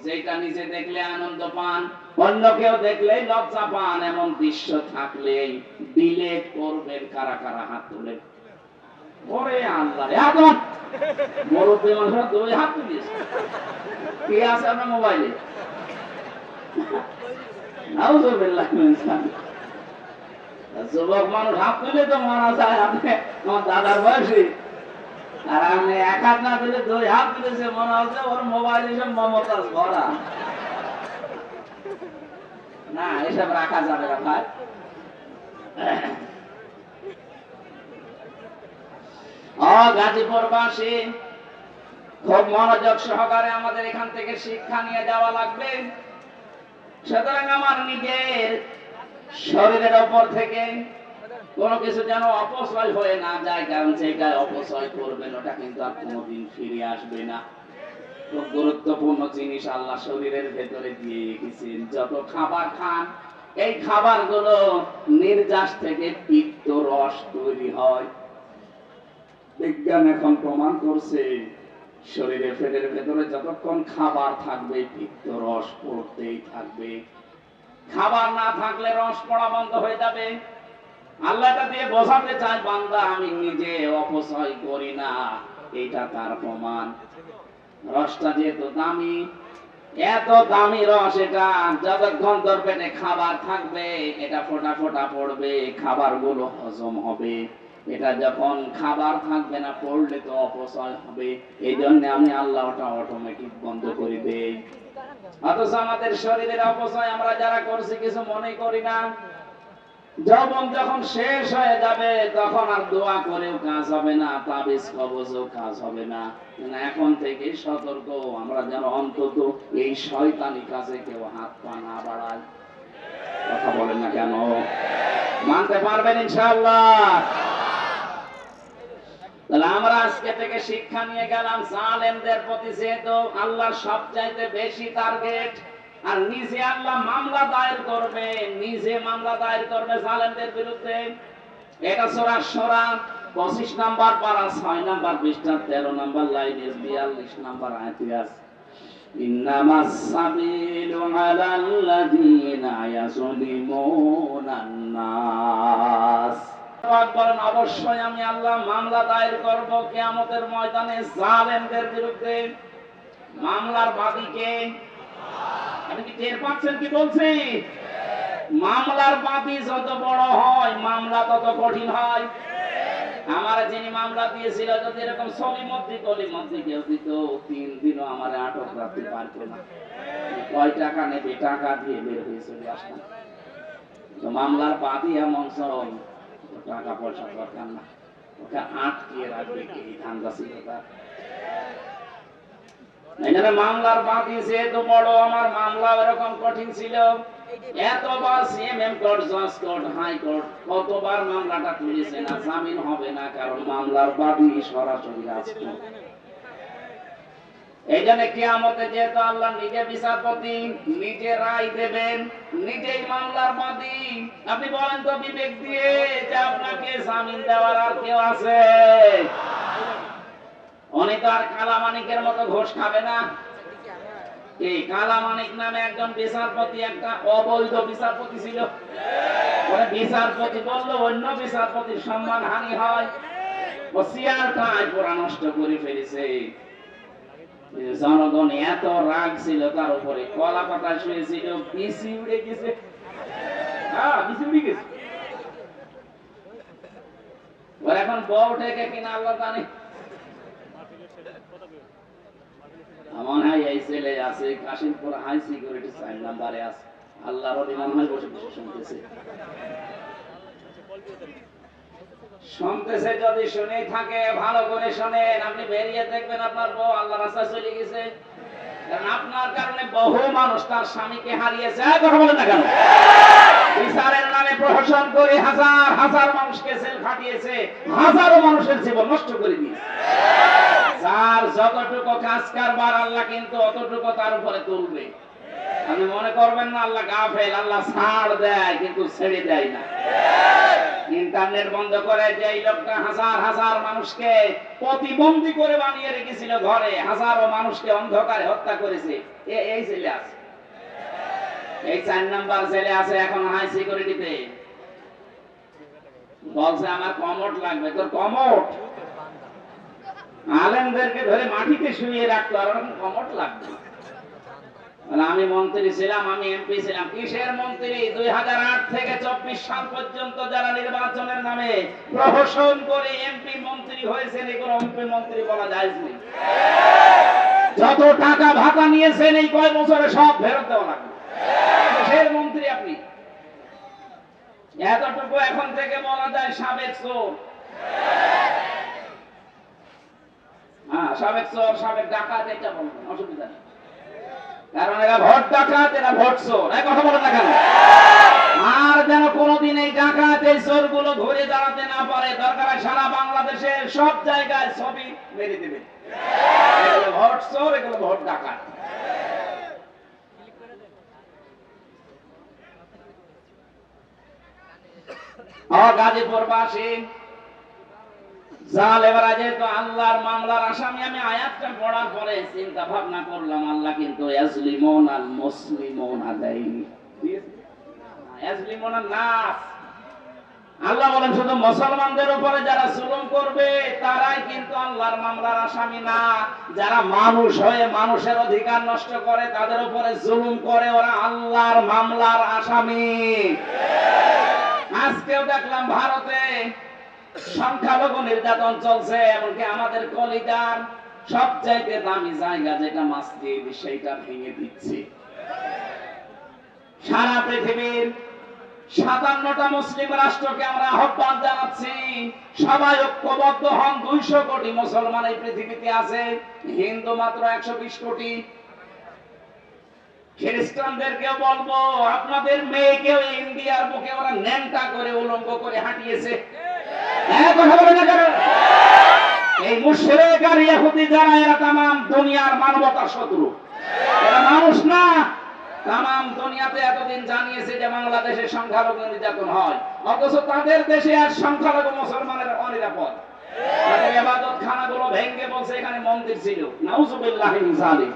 যেটা নিজে দেখলে আনন্দ পান, অন্য কেউ দেখলেই লজ্জা পান, এমন দৃশ্য থাকলেই ডিলিট করবেন। কারা কারা হাত তুলে? ওরে আল্লাহ, এখন মুরব্বী মানুষরা 2 হাত তুলিস। কি আছে আপনার মোবাইলে? নাউযুবিল্লাহ মিন যালিক। যুবক মানুষ হাত তুলে তো মানা যায়, আপনি আমার দাদার বয়সী, আর আপনি 1 হাত না তুলে 2 হাত তুলেছে, মনে হচ্ছে ওর মোবাইলে সব মমতাজ ভরা। না, এসব রাখা যাবে না ভাই। গাজীপুরবাসী খুব মনোযোগ সহকারে আমাদের এখান থেকে শিক্ষা নিয়ে যাওয়া লাগবে। সুতরাং আমার নিজের শরীরের উপর থেকে কোনো কিছু যেন অপচয় হয়ে না যায়, কারণ সেটা অপচয় করবেন, ওটা কিন্তু আর কোনোদিন ফিরে আসবে না। খুব গুরুত্বপূর্ণ জিনিস আল্লাহ শরীরের ভেতরে দিয়ে রেখেছেন। যত খাবার খান, এই খাবারগুলো নির্যাস থেকে পিত্ত রস তৈরি হয়। বিজ্ঞান এখন প্রমাণ করছে, শরীরের পেটের ভেতরে যতক্ষণ খাবার থাকবে পিত্ত রস পড়তেই থাকবে। খাবার না থাকলে রস পড়া বন্ধ হয়ে যাবে। আল্লাহ এটা দিয়ে বোঝাতে চায়, বান্দা আমি নিজে অপচয় করি না, এটা তার প্রমাণ। রসটা যেহেতু দামি, এত দামি রস, এটা যতক্ষণ তোর পেটে খাবার থাকবে এটা ফোঁটা ফোঁটা পড়বে, খাবারগুলো হজম হবে। এটা যখন খাবার থাকবে না, পড়লে তো অপচয় হবে। এই জন্য আমি আল্লাহ ওটা অটোমেটিক বন্ধ করে দেই। অথচ আমাদের শরীরের অপচয় আমরা যারা করছি কিছু মনে করি না। যৌবন যখন শেষ হয়ে যাবে, তখন আর দোয়া করেও কাজ হবে না, তাবিজ কবজও কাজ হবে না। এখন থেকে সতর্ক, আমরা যেন অন্তত এই শয়তানি কাজে কেউ হাত পা না বাড়ায়। কথা বলেন না কেন? মানতে পারবেন ইনশাআল্লাহ? তাহলে আমরা আজকে থেকে শিক্ষা নিয়ে গেলাম, জালেমদের প্রতি যেহেতু আল্লাহর সবচাইতে বেশি টার্গেট, আর নিজে আল্লাহ মামলা দায়ের করবে, নিজে মামলা দায়ের করবে জালেমদের বিরুদ্ধে। এটা সূরা শুরা 25 নাম্বার পারা 6 নাম্বার পৃষ্ঠা 13 নাম্বার লাইনের 42 নাম্বার আয়াতে আছে, ইন্নামাস সাবিলু আলাল্লাযীনা ইয়াযলিমুনান নাস। বলেন অবশ্যই আমি আল্লাহ মামলা দায়ের করব কিয়ামতের ময়দানে জালেমদের বিরুদ্ধে। মামলার বাদীকে আপনি কি টের পাচ্ছেন কি বলছি? মামলার বাদী যত বড় হয়, মামলা তত কঠিন হয়। আমার যিনি মামলা দিয়েছিল, যদি এরকম সলিমদ্দি কলিমদ্দি কেউ দিত, 3 দিনও আমার আটক রাখতে পারতো না। কয় টাকা নেবে, টাকা দিয়ে বের হয়ে চলে আসতাম। তো মামলার বাদী এমন সব, টাকা পয়সা দরকার না, ওকে আটকিয়ে রাখবে কি ধান্দা ছিল তার। এখানে মামলার বাদী যেহেতু বড়, আমার মামলা এরকম কঠিন ছিল। এতবার সিএমএম কোর্ট, জজ কোর্ট, হাইকোর্ট কতবার মামলাটা তুলেছে না, জামিন হবে না, কারণ মামলার বাদী সরাসরি রাষ্ট্র। এই জন্য কিয়ামতে যেহেতু আল্লাহ নিজে বিচারপতি, নিজে রায় দেবেন, নিজেই মামলার বাদী, আপনি বলেন তো বিবেক দিয়ে যে আপনাকে জামিন দেওয়ার আর কেউ আছে? উনি তো আর কালামানিকের মতো ঘোষ খাবে না। এই কালামানিক নামে একজন বিচারপতি, একটা অবৈধ বিচারপতি ছিল। ওরা বিচারপতি বললো অন্য বিচারপতির সম্মান হানি হয়, ও চেয়ারটাই পুরা নষ্ট করে ফেলেছে। জনগণ এত রাগ ছিল তার উপরে, কলা পাতা শুয়েছিল, বিসি উড়ে গেছে। হ্যাঁ, বিসি উড়ে গেছে। ওর এখন বউ থেকে কিনা আল্লাহ জানে। আমার হাই এই ছেলে আছে কাশিমপুর হাই সিকিউরিটি 4 নম্বরে আছে, আল্লাহর ওলি মনে হয় বসে বসে শুনতেছে। শুনতেছে, যদি শুনে থাকে ভালো করে শোনেন, আপনি বেরিয়ে দেখবেন আপনার বউ আল্লাহর রাস্তায় চলে গেছে। কারণ আপনার কারণে বহু মানুষ তার স্বামীকে হারিয়েছে। কথা বলেন না কেন? বিচারের নামে প্রহসন করে হাজার হাজার মানুষকে জেল খাটিয়েছে, হাজারো মানুষের জীবন নষ্ট করে দিয়েছে। যার যতটুকু কাজ কারবার আল্লাহ কিন্তু অতটুকু তার উপরে তুলবে। আপনি মনে করবেন না আল্লাহ গাফেল, আল্লাহ ছাড় দেয় কিন্তু ছেড়ে দেয় না। ইন্টারনেট বন্ধ করে যে লোকটা হাজার হাজার মানুষকে প্রতিবন্ধী করে বানিয়ে রেখেছিল ঘরে, হাজারো মানুষকে অন্ধকারে হত্যা করেছে, এই ছেলে আছে, এই 4 নাম্বার ছেলে আছে এখন হাই সিকিউরিটিতে। বলছে আমার কমোড লাগবে। তোর কমোড? আলেমদেরকে ধরে মাটিতে শুয়ে রাখতো, আর ওরকম কমোড লাগবে? আমি মন্ত্রী ছিলাম, আমি এমপি ছিলাম। কিসের মন্ত্রী? 2008 থেকে 24 সাল পর্যন্ত যারা নির্বাচনের নামে প্রহসন করে এমপি মন্ত্রী হয়েছেন, এগুলো এমপি মন্ত্রী বলা যায় না। যত টাকা ভাতা নিয়েছেন এই কয় বছরে সব ফেরত দেওয়া লাগবে। কিসের মন্ত্রী আপনি? এতটুকু এখন থেকে বলা যায় সাবেক চোর। হ্যাঁ, সাবেক চোর, সাবেক ডাকাত, এটা বলবেন, অসুবিধা নেই। কারণ এরা ভোট ডাকাত, এরা ভোট চোর। এই কথা বলেন না কেন? আর যেন কোনদিন এই ডাকাত, এই চোর গুলো ঘুরে দাঁড়াতে না পারে। দরকার হয় সারা বাংলাদেশের সব জায়গায় ছবি মেরে দেবে। এগুলো ভোট চোর, এগুলো ভোট ডাকাত। গাজীপুরবাসী জালেমরা যেহেতু আল্লাহর মামলার আসামি, আমি আয়াতটা পড়ার পরে চিন্তা ভাবনা করলাম, আল্লাহ কিন্তু ইয়াজলিমুন আল মুসলিমুনা দেয়নি, ইয়াজলিমুন নাস। আল্লাহ বলেন শুধু মুসলমানদের উপরে যারা জুলুম করবে তারাই কিন্তু আল্লাহর মামলার আসামি না। যারা মানুষ হয়ে মানুষের অধিকার নষ্ট করে, তাদের উপরে জুলুম করে, ওরা আল্লাহর মামলার আসামি। আজকেও দেখলাম ভারতে সংখ্যালঘু নির্যাতন চলছে, এমনকি আমাদের কলিজার সবচাইতে দামি জায়গা যেটা মসজিদ, সেইটা ভেঙে দিচ্ছে। সারা পৃথিবীর 57টা মুসলিম রাষ্ট্রকে আমরা আহ্বান জানাচ্ছি, সবাই ঐক্যবদ্ধ হন। 200 কোটি মুসলমান এই পৃথিবীতে আছে, হিন্দু মাত্র 120 কোটি। খ্রিস্টানদেরকে বলবো, আপনাদের মেয়েকেও ইন্ডিয়ার বুকে ওরা ন্যাংটা করে উলঙ্গ করে হাঁটিয়েছে। কথা বলে না কেন? এই মুশরিক আর ইহুদি যারা, এরা তামাম দুনিয়ার মানবতার শত্রু। এরা মানুষ না। তামাম দুনিয়াতে এতদিন জানিয়েছে যে বাংলাদেশে সংখ্যালঘু নির্যাতন হয়, অথচ তাদের দেশে আর সংখ্যালঘু মুসলমানের অনিরাপদ। তাদের ইবাদত খানাগুলো ভেঙে বলছে এখানে মন্দির ছিল। নাউজুবিল্লাহি মিন যালিক।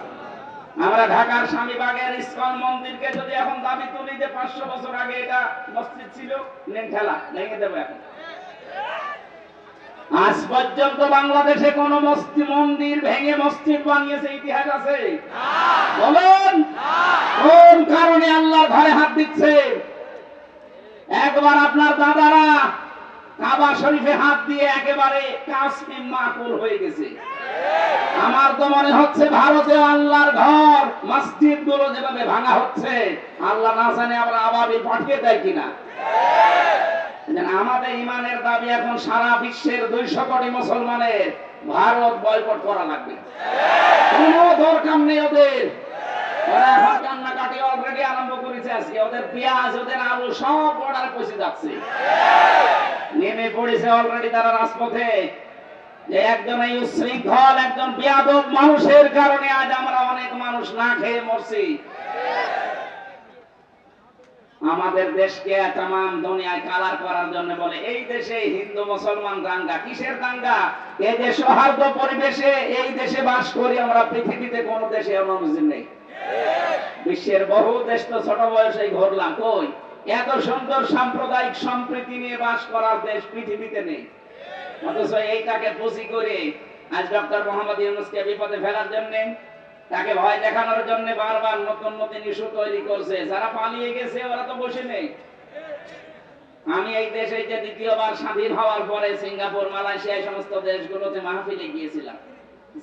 আমরা ঢাকার স্বামীবাগের ইসকন মন্দিরকে যদি এখন দাবি তুলি যে 500 বছর আগে এটা মসজিদ ছিল, ঠেলা ভেঙে দেবো এখন। আজ পর্যন্ত বাংলাদেশে কোন মন্দির ভেঙে মসজিদ বানিয়েছে ইতিহাস আছে? বলুন, কোন কারণে আল্লাহর ঘরে হাত দিচ্ছে? একবার আপনার দাদারা কাবা শরীফে হাত দিয়ে একেবারে কাশ্মীর মাকুল হয়ে গেছে। আমার তো মনে হচ্ছে ভারতে আল্লাহর ঘর, মসজিদ গুলো যেভাবে ভাঙা হচ্ছে, আল্লাহ না জানে আমরা আবাবিল পাঠিয়ে দেয় কিনা। আমাদের ইমানের দাবি এখন সারা বিশ্বের 200 কোটি মুসলমানের ভারত বয়কট করা লাগবে। কোনো দরকার নেই ওদের। ওরা এখন কান্নাকাটি অলরেডি আরম্ভ করেছে। আজকে ওদের পেঁয়াজ, ওদের আলু সব অর্ডার পৌঁছে যাচ্ছে, নেমে পড়েছে অলরেডি তারা রাজপথে। যে একজন এই উশৃঙ্খল, একজন বেয়াদব মানুষের কারণে আজ আমরা অনেক মানুষ না খেয়ে মরছি। আমাদের দেশকে তাম দুনিয়ায় কালার করার জন্য বলে এই দেশে হিন্দু মুসলমান দাঙ্গা। কিসের দাঙ্গা? এই যে সৌহার্দ্য পরিবেশে এই দেশে বাস করি আমরা, পৃথিবীতে কোন দেশে এমন নেই। বিশ্বের বহু দেশ তো ছোট বয়সেই ঘুরলাম, কই এত সুন্দর সাম্প্রদায়িক সম্প্রীতি নিয়ে বাস করার দেশ পৃথিবীতে নেই। অথচ এইটাকে পুঁজি করে আজ ডক্টর মোহাম্মদ ইউনূসকে বিপদে ফেলার জন্য, তাকে ভয় দেখানোর জন্য বারবার নতুন নতুন ইস্যু তৈরি করছে। যারা পালিয়ে গেছে ওরা তো বসে নেই। আমি এই দেশে যে দ্বিতীয়বার স্বাধীন হওয়ার পরে সিঙ্গাপুর, মালয়েশিয়া এই সমস্ত দেশগুলোতে মাহফিলে গিয়েছিলাম।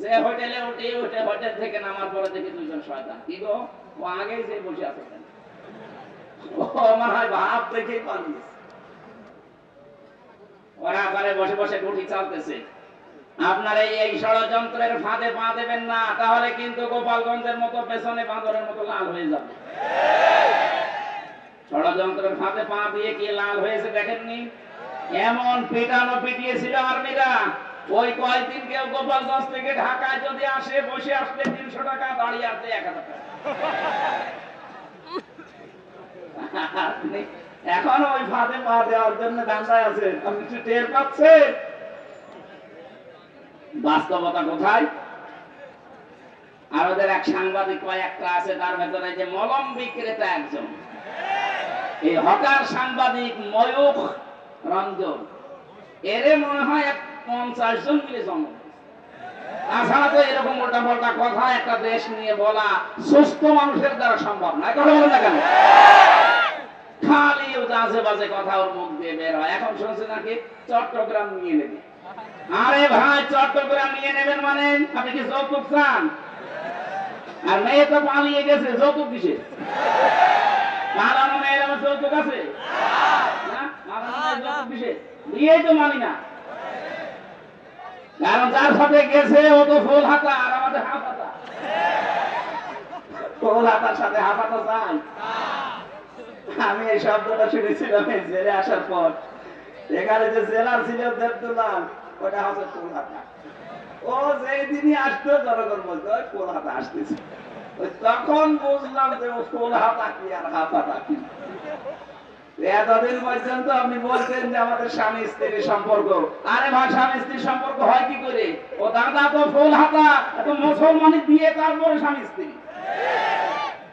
যে হোটেলে উঠে হোটেল থেকে নামার পরে দেখি দুইজন শয়তান। কি গো, ও আগেই যে বসে আছে, ও আমার হয় ভাব দেখেই পালিয়েছে। ওরা আবার বসে বসে গুটি চালতেছে। আপনারা এই ষড়যন্ত্রের ফাঁদে পা দেবেন না, তাহলে কিন্তু গোপালগঞ্জের মতো পেছনে বাঁদরের মতো লাল হয়ে যাবে। ষড়যন্ত্রের ফাঁদে পা দিয়ে কি লাল হয়েছে দেখেননি? এমন পিটানো পিটিয়েছিল আর্মিরা। ওই কয়েকদিন কেউ গোপালগঞ্জ থেকে ঢাকায় যদি আসে, বসে আসলে 300 টাকা, দাঁড়িয়ে আসলে 1000 টাকা। এখন ওই ফাঁদে পা দেওয়ার জন্য দাঁড়ায় আছে। আপনি কি টের পাচ্ছেন বাস্তবতা কোথায়? আর ওদের এক সাংবাদিক কয়েকটা আছে, তার ভেতরে যে মলম বিক্রেতা একজন, এই হকার সাংবাদিক ময়ূখ রঞ্জন, এরে মনে হয় 50 জন মিলে জন্ম। তাছাড়া তো এরকম উল্টা পাল্টা কথা একটা দেশ নিয়ে বলা সুস্থ মানুষের দ্বারা সম্ভব না। কথা বলে না কেন? খালি আজে বাজে কথা ওর মুখ দিয়ে বের হয়। এখন শুনছে নাকি চট্টগ্রাম নিয়ে নেবে। আরে ভাই, চট্টগ্রাম নিয়ে নেবেন মানে আপনি কি যৌতুক চান? আর মেয়ে তো পালিয়ে গেছে, যৌতুক কিসে? পালানো মেয়ের আমার যৌতুক আছে না? পালানো মেয়ের যৌতুক কিসে? বিয়েই তো মানি না। কারণ যার সাথে গেছে ও তো ফুল হাতা, আর আমাদের হাফ হাতা। ফুল হাতার সাথে হাফ হাতা চাই? আমি এই শব্দটা শুনেছিলাম এই জেলে আসার পর। এখানে যে জেলার ছিল দেবদুল্লাহ, ওটা হচ্ছে ফুল হাতা। ও যেদিনই আসতো জনগণ বলতো ফুল হাতা আসতেছে। তখন বুঝলাম যে ও ফুল হাতা কি আর হাফ হাতা কি। এতদিন পর্যন্ত আপনি বলতেন যে আমাদের স্বামী স্ত্রীর সম্পর্ক। আরে ভাই, স্বামী স্ত্রীর সম্পর্ক হয় কি করে? ও দাদা তো ফুল হাতা, এত মুসলমানি দিয়ে তারপরে স্বামী স্ত্রী।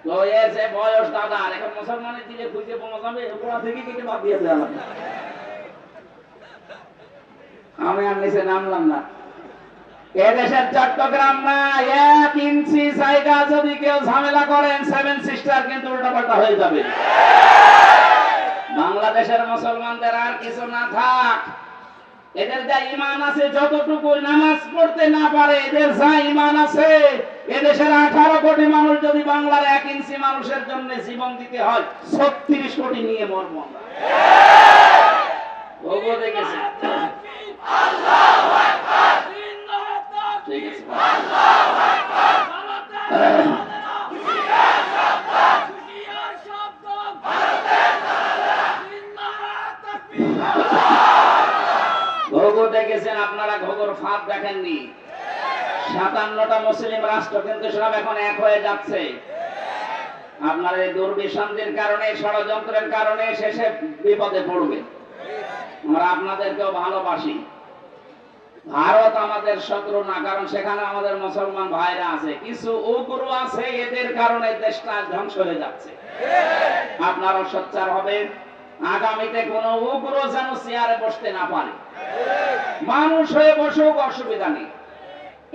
তো এর যে বয়স দাদা, এখন মুসলমানি দিলে খুঁজে পাওয়া যাবে? ওরা থেকে কেটে বাদ দিয়ে দেওয়া লাগবে। আমি আর নিচে নামলাম না। এদেশের চট্টগ্রাম না, 1 ইঞ্চি জায়গা যদি কেউ ঝামেলা করেন, 7 সিস্টার কিন্তু উল্টাপাল্টা হয়ে যাবে। বাংলাদেশের মুসলমানদের আর কিছু না থাক, এদের যা ঈমান আছে, যতটুকু নামাজ পড়তে না পারে, এদের যা ঈমান আছে, এদেশের 18 কোটি মানুষ যদি বাংলার 1 ইঞ্চি মানুষের জন্য জীবন দিতে হয়, 36 কোটি নিয়ে মরবো আমরা। ওগো দেখেছি। আল্লাহু আকবার, ঠিক আছে। আল্লাহু আকবার, ঘোঘর দেখেছেন আপনারা? ঘোঘর ফাঁদ দেখেননি? 57টা মুসলিম রাষ্ট্র কিন্তু সব এখন এক হয়ে যাচ্ছে। আপনার এই দুর্বিসন্ধির কারণে, ষড়যন্ত্রের কারণে শেষে বিপদে পড়বে। আমরা আপনাদেরকেও ভালোবাসি। ভারত আমাদের শত্রু না, কারণ সেখানে আমাদের মুসলমান ভাইরা আছে। কিছু উগ্র আছে, এদের কারণে দেশটা ধ্বংস হয়ে যাচ্ছে। আপনারা সোচ্চার হবেন, আগামীতে কোন উগ্র যেন চেয়ারে বসতে না পারে। মানুষ হয়ে বসুক, অসুবিধা নেই।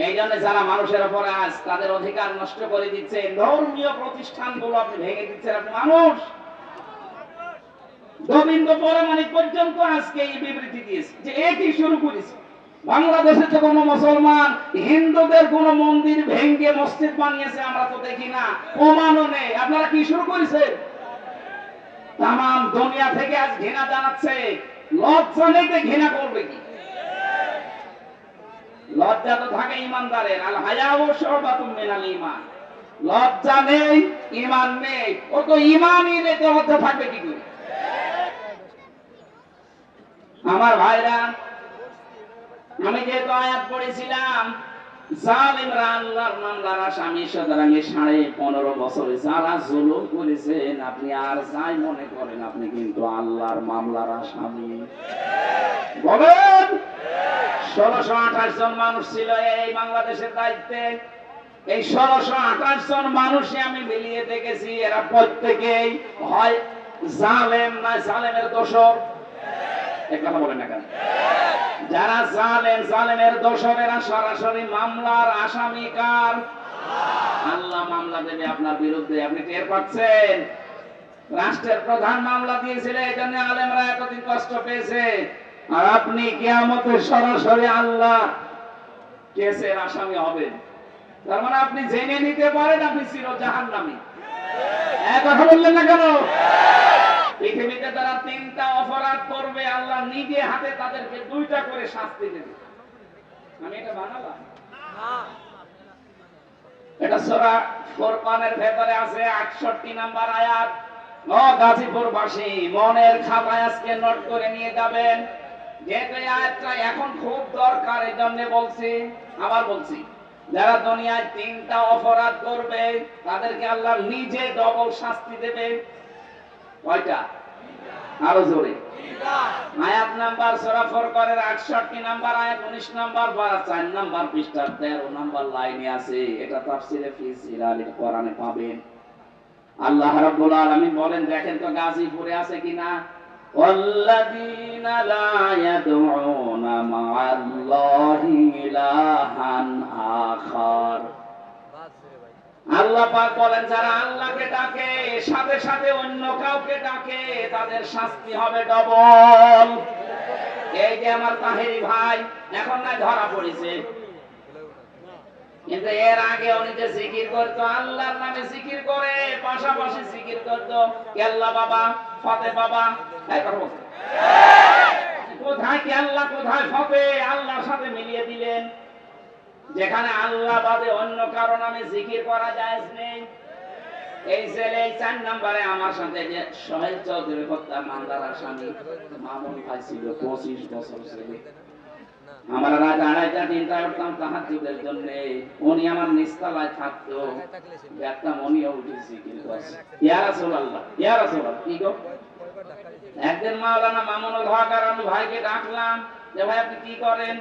এই জন্য যারা মানুষের উপরে আজ তাদের অধিকার নষ্ট করে দিচ্ছে, ধর্মীয় প্রতিষ্ঠানগুলো আপনি ভেঙে দিচ্ছেন। আপনি মানুষ। গোবিন্দ পরমাণিক পর্যন্ত আজকে এই বিবৃতি দিয়েছে যে এটি শুরু করেছে। বাংলাদেশে তো কোন মুসলমান হিন্দুদের কোন মন্দির ভেঙে মসজিদ বানিয়েছে আমরা তো দেখি না, প্রমাণও নেই। আপনারা কি শুরু করেছেন? তামাম দুনিয়া থেকে আজ ঘৃণা জানাচ্ছে, লজ্জা নেই তো ঘৃণা করবে কি? লজ্জা তো থাকে ইমানদারের, আল হায়াউ শুবাতুম মিনাল ঈমান। লজ্জা নেই, ঈমান নেই, ও তো ঈমানই নেই, তো লজ্জা থাকবে কি করে? আমার ভাইরা, আমি যেহেতু আয়াত পড়েছিলাম, জালিমরা আল্লাহর মামলার আসামি, সুতরাং 15.5 বছরে যারা জুলুম করেছেন, আপনি আর যাই মনে করেন, আপনি কিন্তু আল্লাহর মামলার আসামি। বলেন, 1628 জন মানুষ ছিল এই বাংলাদেশের দায়িত্বে। এই 1628 জন মানুষই আমি মিলিয়ে দেখেছি, এরা প্রত্যেকেই হয় জালেম না জালেমের দোষর। এক কথা বলেন না কেন? যারা জালেম, জালেমের দোষরেরা সরাসরি মামলার আসামি কার? আল্লাহ মামলা দেবে আপনার বিরুদ্ধে, আপনি টের পাচ্ছেন? রাষ্ট্রের প্রধান মামলা দিয়েছিল, এই জন্য আলেমরা এতদিন কষ্ট পেয়েছে। আর আপনি কিয়ামতে সরাসরি আল্লাহ কেসের আসামি হবেন। তার মানে আপনি জেনে নিতে পারেন আপনি চির জাহান্নামী। এক কথা বললেন না কেন? পৃথিবীতে তারা 3টা অপরাধ করবে, আল্লাহ নিজে হাতে তাদেরকে 2টা করে শাস্তি দেবে। আমি এটা বানালাম, এটা সূরা ফুরকানের ভেতরে আছে 68 নাম্বার আয়াত। ও গাজীপুরবাসী, মনের খাতায় আজকে নোট করে নিয়ে যাবেন, যেহেতু এই আয়াতটা এখন খুব দরকার, এই জন্য বলছি, আবার বলছি, যারা দুনিয়ায় 3টা অপরাধ করবে তাদেরকে আল্লাহ নিজে ডবল শাস্তি দেবে। কয়টা? আরো জোরে। আয়াত নাম্বার সূরা ফুরকানের 68 নাম্বার আয়াত, 19 নাম্বার পারা 4 নাম্বার পৃষ্ঠা 13 নাম্বার লাইনে আছে। এটা তাফসীরে ফি সিরাল কোরআনে পাবেন। আল্লাহ রাব্বুল আলামিন বলেন, দেখেন তো গাজীপুরে আছে কিনা, ওয়াল্লাযীনা লা ইয়াদউনা মা'আল্লাহি ইলাহান আখার। আল্লাহ পাক বলেন, যারা আল্লাহকে ডাকে সাথে সাথে অন্য কাউকে ডাকে, তাদের শাস্তি হবে ডবল। এই যে আমার তাহেরি ভাই এখন না ধরা পড়েছে, কিন্তু এর আগে উনি যে জিকির করতো, আল্লাহর নামে জিকির করে, পাশাপাশি জিকির করতো কেল্লা বাবা, ফতে বাবা। এই কথা বলতে, কোথায় কি আল্লাহ, কোথায় ফতে? আল্লাহর সাথে মিলিয়ে দিলেন। যেখানে আল্লাহ বাদে অন্য কারো নামে জিকির করা জায়েজ নেই। এই ছেলে 4 নম্বরে আমার সাথে যে সোহেল চৌধুরী হত্যা মামলার আসামি মামুন ভাই ছিল, 25 বছর ছেলে। আমরা রাত 2:30টা 3টায় উঠতাম তাহাজ্জুদের জন্য, উনি আমার নিচতলায় থাকতো, দেখতাম উনিও উঠে জিকির করছে, ইয়া রাসূলুল্লাহ, ইয়া রাসূলুল্লাহ। কি গো, একদিন মাওলানা মামুনুল হক আর আমি ভাইকে ডাকলাম যে ভাই আপনি কি করেন?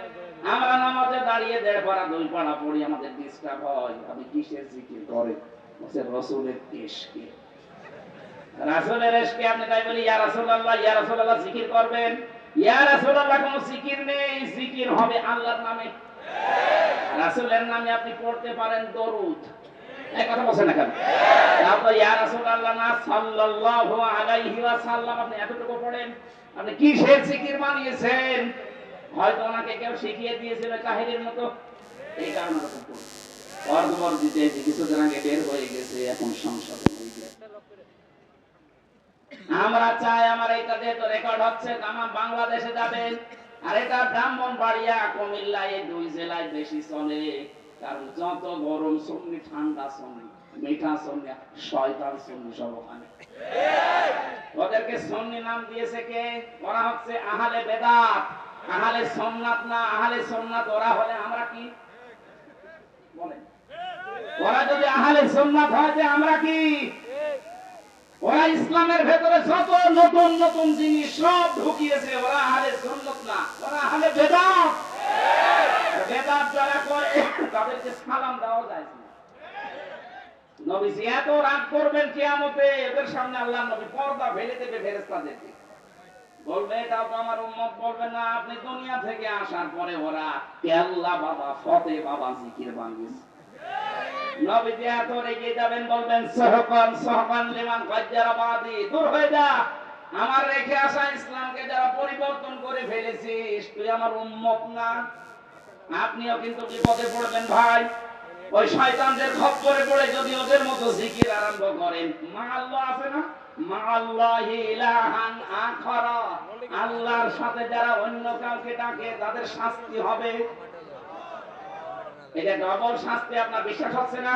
আমরা নামাজে দাঁড়িয়ে 1.5 পারা 2 পারা পড়ি, আমাদের ডিস্টার্ব হয়। আপনি কিসের জিকির করেন? বলে রাসূলের ইশকে। রাসূলের ইশকে আপনি তাই বলি ইয়া রাসূলুল্লাহ, ইয়া রাসূলুল্লাহ জিকির করবেন? ইয়া রাসূলুল্লাহ কোনো জিকির নেই, জিকির হবে আল্লাহর নামে। রাসূলের নামে আপনি পড়তে পারেন দরুদ। এই কথা বলছেন না কেন? আপনি ইয়া রাসূলুল্লাহ না সাল্লাল্লাহু আলাইহি ওয়াসাল্লাম আপনি এতটুকু পড়েন, আপনি কিসের জিকির বানিয়েছেন? হয়তো ওনাকে কেউ শিখিয়ে দিয়েছিল কাহিনীর মতো, এই কারণে ওরকম করছে। পরবর্তীতে কিছুদিন আগে বের হয়ে গেছে, এখন সংসদে হয়ে গেছে। আমরা চাই আমার এটা যেহেতু রেকর্ড হচ্ছে তামাম বাংলাদেশে যাবে, আর এটা ব্রাহ্মণবাড়িয়া, কুমিল্লা, এই 2 জেলায় বেশি চলে। কারণ যত গরম সুন্নি, ঠান্ডা সুন্নি, মিঠা সুন্নি, শয়তান সুন্নি সব ওখানে। ওদেরকে সুন্নি নাম দিয়েছে কে? ওরা হচ্ছে আহলে বেদাত, আহলে সুন্নাত না। আহলে সুন্নাত ওরা হলে আমরা কি বলেন? ওরা যদি আহলে সুন্নাত হয় যে আমরা কি? ওরা ইসলামের ভেতরে যত নতুন নতুন জিনিস সব ঢুকিয়েছে, ওরা আহলে সুন্নাত না, ওরা আহলে বেদাত। বেদাত যারা করে তাদেরকে সালাম দেওয়া যায় না। নবীজি এত রাগ করবেন কিয়ামতে, এদের সামনে আল্লাহর নবী পর্দা ফেলে দেবে ফেরেশতাদেরকে, বলবে এটাও তো আমার উম্মত। বলবে না, আপনি দুনিয়া থেকে আসার পরে ওরা কেল্লা বাবা, ফতে বাবা জিকির বানিয়েছে। নবীজি এত রেগে যাবেন, বলবেন সহকান সহকান লিমান গাজ্জারা বাদি, দূর হয়ে যা, আমার রেখে আসা ইসলামকে যারা পরিবর্তন করে ফেলেছিস, তুই আমার উম্মত না। আপনিও কিন্তু বিপদে পড়বেন ভাই। ওই শয়তানদের খপ্পরে পড়ে যদি ওদের মতো জিকির আরম্ভ করেন, মা আল্লাহ আছে না, মাআল্লাহি ইলাহান আখারা, আল্লাহর সাথে যারা অন্য কাউকে ডাকে তাদের শাস্তি হবে। এটা ডবল শাস্তি, আপনার বিশ্বাস হচ্ছে না?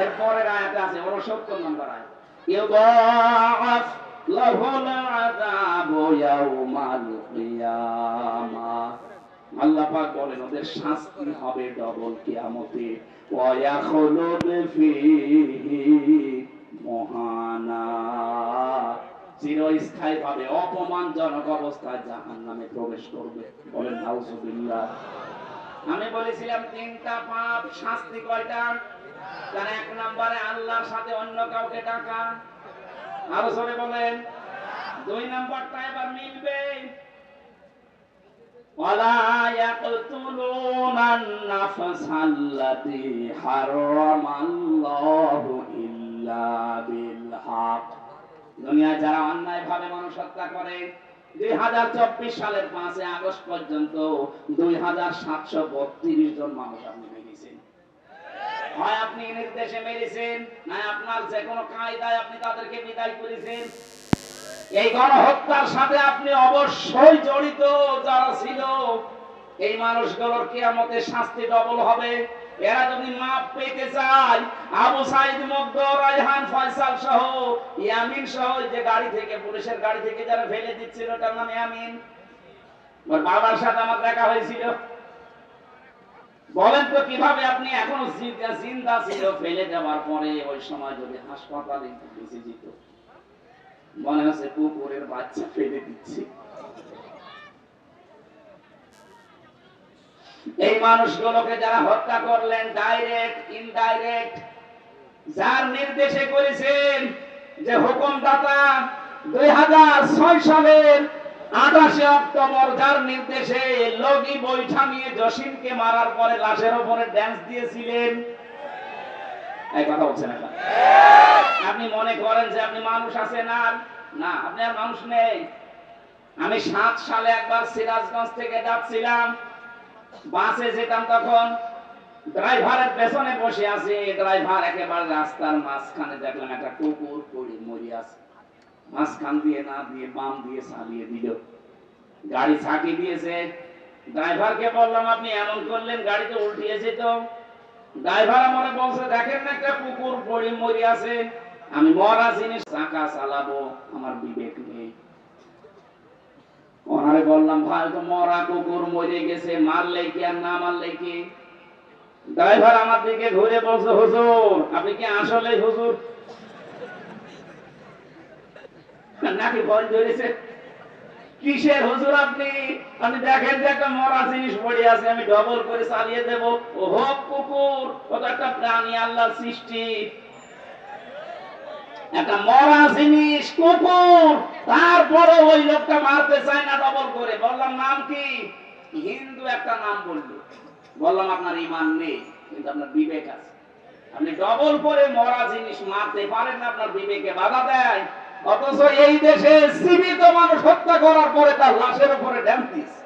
এর পরের আয়াতে আছে 69 নম্বর আয়াত, ইউদাআফ লাহুল আযাবু ইয়াউমাল কিয়ামাহ। আল্লাহ পাক বলেন ওদের শাস্তি হবে ডবল কিয়ামতে, ওয়া ইয়াখলুদ ফীহি মুহানা, চিরস্থায়ী ভাবে অপমানজনক অবস্থায় জাহান্নামে প্রবেশ করবে। বলেন নাউজুবিল্লাহ। আমি বলেছিলাম তিনটা পাপ, শাস্তি কয়টা? তার এক নম্বরে আল্লাহর সাথে অন্য কাউকে ডাকা, আরো জোরে বলেন। দুই নম্বরটা এবার মিলবে, ওয়ালা ইয়াকতুলুনান নাফসাল্লাতী হারামাল্লাহু ইল্লা বিল হক। দুনিয়ায় যারা অন্যায় ভাবে মানুষ হত্যা করে, 2024 সালের 5 আগস্ট পর্যন্ত 2732 জন মানুষ আপনি মেরেছেন। হয় আপনি নির্দেশে মেরেছেন, না আপনার যে কোনো কায়দায় আপনি তাদেরকে বিদায় করেছেন। এই গণহত্যার সাথে আপনি অবশ্যই জড়িত। যারা ছিল এই মানুষগুলোর কিয়ামতে শাস্তি ডবল হবে। এরা যদি মাপ পেতে চায়, আবু সাইদ মুগ্ধ, রায়হান, ফয়সাল সহ, ইয়ামিন সহ, যে গাড়ি থেকে, পুলিশের গাড়ি থেকে যারা ফেলে দিচ্ছিল তার নাম ইয়ামিন, ওর বাবার সাথে আমার দেখা হয়েছিল। বলেন তো কিভাবে আপনি এখনো জিন্দা ছিল, ফেলে দেওয়ার পরে ওই সময় যদি হাসপাতালে বেঁচে যেত, মনে হচ্ছে কুকুরের বাচ্চা ফেলে দিচ্ছে। এই মানুষগুলোকে যারা হত্যা করলেন, ডাইরেক্ট ইনডাইরেক্ট, যার নির্দেশে করেছেন, যে হুকুমদাতা 2006 সালের 28 অক্টোবর যার নির্দেশে লগি বৈঠা নিয়ে জসিমকে মারার পরে লাশের উপরে ড্যান্স দিয়েছিলেন। এই কথা বলছেন না? আপনি মনে করেন যে আপনি মানুষ আছেন? না, আপনি আর মানুষ নেই। আমি 7 সালে একবার সিরাজগঞ্জ থেকে যাচ্ছিলাম, বাসে যেতাম, তখন ড্রাইভারের পেছনে বসে আছে। ড্রাইভার একেবারে রাস্তার মাঝখানে দেখলাম একটা কুকুর পড়ে মরে আছে। মাঝখান দিয়ে না দিয়ে বাম দিয়ে চালিয়ে দিল, গাড়ি ছাকি দিয়েছে। ড্রাইভারকে বললাম আপনি এমন করলেন, গাড়ি তো উল্টিয়েছে। তো ড্রাইভার আমারে বলছে দেখেন না একটা কুকুর পড়ে মরে আছে, আমি মরা জিনিস চাকা চালাবো, আমার বিবেক নেই। ওনারে বললাম ভাই তো মরা কুকুর মরে গেছে, মারলে কি আর না মারলে কি? ড্রাইভার আমার দিকে ঘুরে বলছে হুজুর আপনি কি আসলে হুজুর নাকি ভয় ধরেছে? কিসের হুজুর আপনি? আপনি দেখেন যে একটা মরা জিনিস পড়ে আছে, আমি ডবল করে চালিয়ে দেব। ও হোক কুকুর, ও তো একটা প্রাণী, আল্লাহর সৃষ্টি। একটা মরা জিনিস কুকুর, তারপরে ওই লোকটা মারতে চায় না ডবল করে। বললাম নাম কি? হিন্দু একটা নাম বললো। বললাম আপনার ঈমান নেই, কিন্তু আপনার বিবেক আছে। আপনি ডবল করে মরা জিনিস মারতে পারেন না, আপনার বিবেকে বাধা দেয়। অথচ এই দেশে জীবিত মানুষ হত্যা করার পরে তার লাশের উপরে ড্যান্স দিচ্ছে।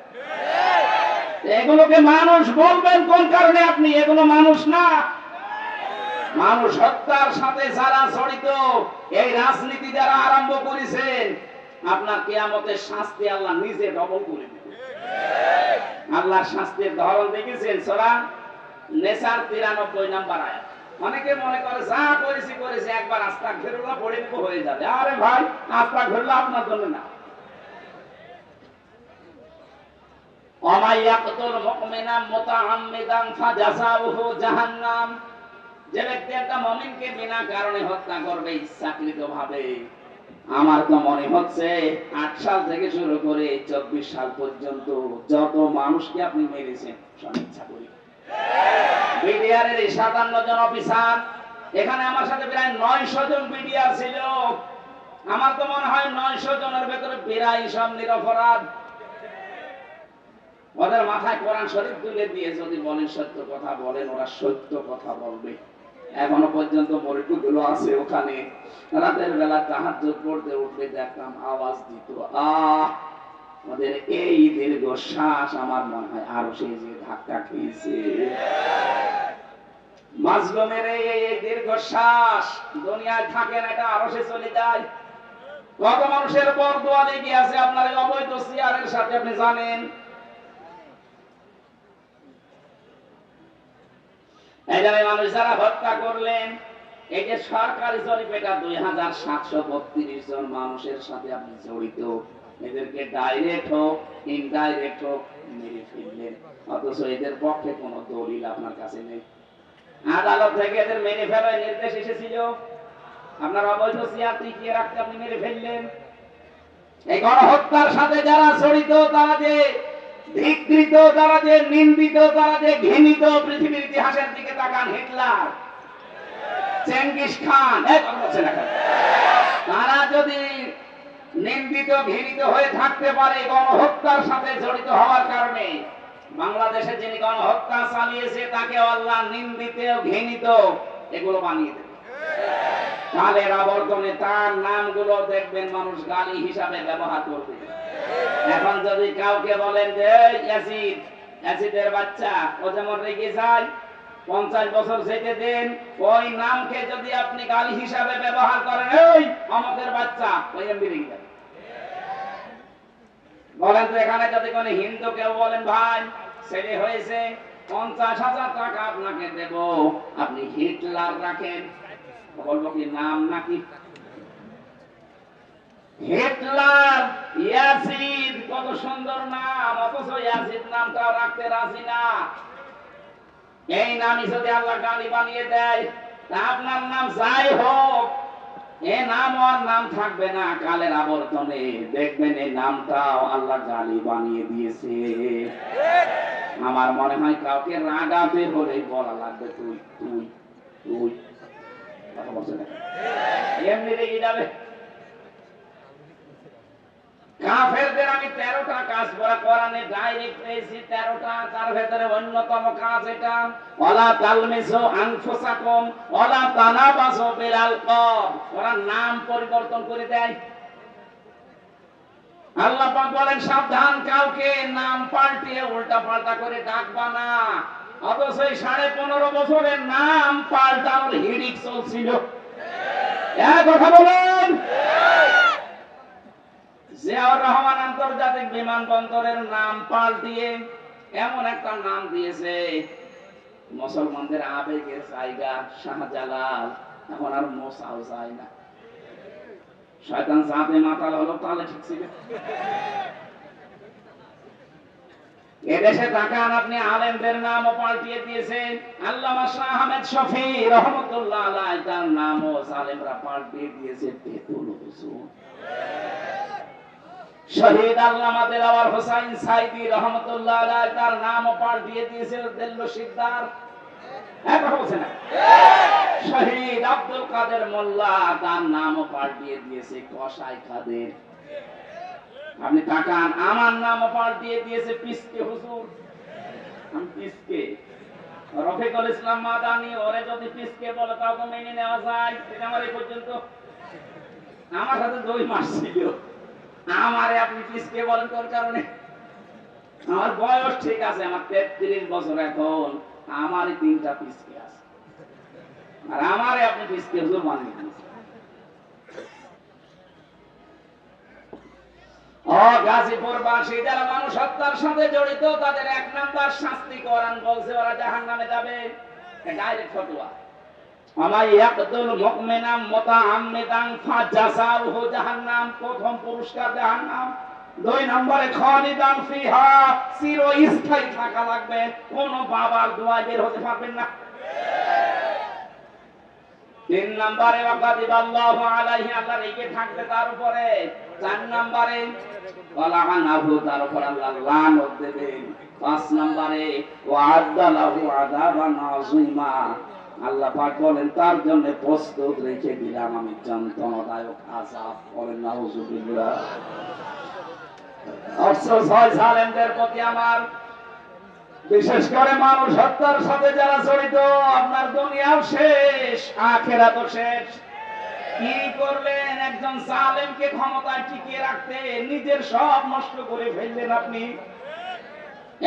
এগুলোকে মানুষ বলবেন কোন কারণে? আপনি এগুলো মানুষ না। মানুষ হত্যার সাথে যারা জড়িত, এই রাজনীতি যারা আরম্ভ করেছেন, আপনার কিয়ামতের শাস্তি আল্লাহ নিজে ডবল করে দিবে। আল্লাহর শাস্তির ধরন দেখেছেন সূরা নেসার 93 নম্বর আয়াত। অনেকে মনে করে যা করেছি একবার আস্তাগফিরুল্লাহ পড়ে দিব হয়ে যাবে। আরে ভাই, আস্তাগফিরুল্লাহ আপনার জন্য না। ওয়া ইয়াকতুল মুমিনা মুতাআম্মিদান ফাজাযাউহু জাহান্নাম। যে ব্যক্তি একটা মুমিনকে বিনা কারণে হত্যা করবে ইচ্ছাকৃতভাবে, আমার তো মনে হচ্ছে 8 সাল থেকে শুরু করে 24 সাল পর্যন্ত যত মানুষকে আপনি মেরেছেন সব ইচ্ছা করে। বিডিআরের 57 জন অফিসার, এখানে আমার সাথে প্রায় 900 জন বিডিআর ছিল। আমার তো মনে হয় 900 জনের ভেতরে প্রায় সব নিরপরাধ। ওদের মাথায় কোরআন শরীফ তুলে দিয়ে যদি বলেন সত্য কথা বলেন, ওরা সত্য কথা বলবে। এখনো পর্যন্ত মরিটুগুলো আছে ওখানে, রাতের বেলা তাহাজ্জুদ পড়তে উঠলে দেখতাম আওয়াজ দিত। ওদের এই দীর্ঘ শ্বাস আমার মনে হয় আরো সেই যে ধাক্কা খেয়েছে। মাজলুমের এই দীর্ঘ শ্বাস দুনিয়ায় থাকে না, এটা আরো সে চলে যায়। কত মানুষের বরদোয়া লেগে আছে আপনার এই অবৈধ চেয়ারের সাথে, আপনি জানেন? এই জন্য মানুষ যারা হত্যা করলেন, এই যে সরকারি জরিপ, এটা 2732 জন মানুষের সাথে আপনি জড়িত। এদেরকে ডাইরেক্ট হোক ইনডাইরেক্ট হোক মেরে ফেললেন, অথচ এদের পক্ষে কোনো দলিল আপনার কাছে নেই। আদালত থেকে এদের মেরে ফেলার নির্দেশ এসেছিল, আপনার অবৈধ চেয়ার টিকিয়ে রাখতে আপনি মেরে ফেললেন। এই গণহত্যার সাথে যারা জড়িত, তারা যে ধিক্কৃত, তারা যে নিন্দিত, তারা যে ঘৃণিত, পৃথিবীর ইতিহাসের দিকে তাকান, হিটলার, চেঙ্গিস খান, তারা যদি নিন্দিত ঘৃণিত হয়ে থাকতে পারে গণহত্যার সাথে জড়িত হওয়ার কারণে, বাংলাদেশে যিনি গণহত্যা চালিয়েছে তাকে আল্লাহ নিন্দিত ঘৃণিত এগুলো বানিয়ে দেবে। কালের আবর্তনে তার নামগুলো দেখবেন মানুষ গালি হিসাবে ব্যবহার করবে। এখন যদি কাউকে বলেন যে ইয়াসিদ, ইয়াসিদের বাচ্চা, ও যেমন রেগে যায়, 50 বছর যেতে দেন, ওই নামকে যদি আপনি গালি হিসাবে ব্যবহার করেন, এই অমকের বাচ্চা, ওই এমনি রেগে যায়। বলেন তো এখানে যদি কোন হিন্দু কেউ বলেন ভাই ছেলে হয়েছে 50,000 টাকা আপনাকে দেব, আপনি হিটলার রাখেন, বলবো কি নাম নাকি? হিটলার, ইয়াসিদ, কত সুন্দর নাম, অথচ ইয়াসিদ নামটা রাখতে রাজি না। এই নামই যদি আল্লাহ গালি বানিয়ে দেয়, তা আপনার নাম যাই হোক, এ নাম আর নাম থাকবে না। কালের আবর্তনে দেখবেন এই নামটাও আল্লাহ গালি বানিয়ে দিয়েছে। আমার মনে হয় কাউকে রাগাতে হলে বলা লাগবে তুই তুই তুই, কথা বলছে না, এমনি রেগে যাবে। কাফেরদের আমি 13টা কাজ করা কোরআনে ডাইরেক্ট পেয়েছি, 13টা। তার ভেতরে অন্যতম কাজ এটা, ওয়ালা তালমিসু আনফুসাকুম ওয়ালা তানাবাসু বিল আলকাব। ওরা নাম পরিবর্তন করে দেয়। আল্লাহ পাক বলেন সাবধান, কাউকে নাম পাল্টিয়ে উল্টা পাল্টা করে ডাকবা না। অথচ এই 15.5 বছরের নাম পাল্টানোর হিড়িক চলছিল। এক কথা বলেন, জিয়াউর রহমান আন্তর্জাতিক বিমানবন্দরের নাম পাল্টিয়ে এমন একটা নাম দিয়েছে, মুসলমানদের আবেগের জায়গা শাহজালাল, এখন আর মোসাও যায় না। শয়তান যাতে মাতাল হলো তাহলে ঠিক ছিল। এদেশে তাকান আপনি, আলেমদের নামও পাল্টিয়ে দিয়েছেন। আল্লামা শাহ আহমেদ শফি রহমতুল্লাহ আলাইহি, তার নামও আলেমরা পাল্টিয়ে দিয়েছে বেতুল হুজুর। শহীদ আল্লামা দেলাওয়ার হোসাইন সাইদি রহমতুল্লাহ আলাইহি, তার নামও পাল্টিয়ে দিয়েছে দেল্লো সিকদার। কথা বলছে না? শহীদ আব্দুল কাদের মোল্লা, তার নামও পাল্টিয়ে দিয়েছে কসাই কাদের। আপনি তাকান, আমার নামও পাল্টিয়ে দিয়েছে পিসকে হুজুর। আমি পিসকে, রফিকুল ইসলাম মাদানি, ওরে যদি পিসকে বলে তাও তো মেনে নেওয়া যায়। আমার এই পর্যন্ত আমার সাথে 2 মাস ছিল, আমারে আপনি পিসকে বলেন কোন কারণে? আমার বয়স ঠিক আছে, আমার 33 বছর এখন, আমারই 3টা পিসকে আছে, আর আমারে আপনি পিসকে হুজুর মানিয়ে দিয়েছেন। গাজীপুরবাসী যারা মানুষ হত্যার সাথে জড়িত, তাদের 1 নাম্বার শাস্তি কোরআন বলছে ওরা জাহান্নামে যাবে, ডাইরেক্ট ফতোয়া। আমা ইয়াকতুল মুমিনা মুতাআম্মিদান ফাজাসাউহু জাহান্নাম, প্রথম পুরস্কার জাহান্নাম। 2 নম্বরে খালিদান ফিহা, চিরস্থায়ী থাকা লাগবে, কোন বাবার দোয়া বের হতে পারবেন না। 3 নম্বরে ওয়াকাদিবাল্লাহু আলাইহি, আল্লাহ রেগে থাকবে তার উপরে। 4 নম্বরে ওয়ালানাহু, তার উপর আল্লাহ লানত দেবেন। 5 নম্বরে ওয়া'আদ্দা লাহু আযাবান আযীমা, আল্লাহ পাক বলেন তার জন্য প্রস্তুত রেখে দিলাম আমি যন্ত্রণাদায়ক আযাব। বলেন নাউযুবিল্লাহ। আফসোস হয় জালেমদের প্রতি আমার, বিশেষ করে মানুষ হত্যার সাথে যারা জড়িত। আপনার দুনিয়াও শেষ, আখিরাতও শেষ। কি করলেন? একজন জালেমকে ক্ষমতায় টিকিয়ে রাখতে নিজের সব নষ্ট করে ফেললেন আপনি।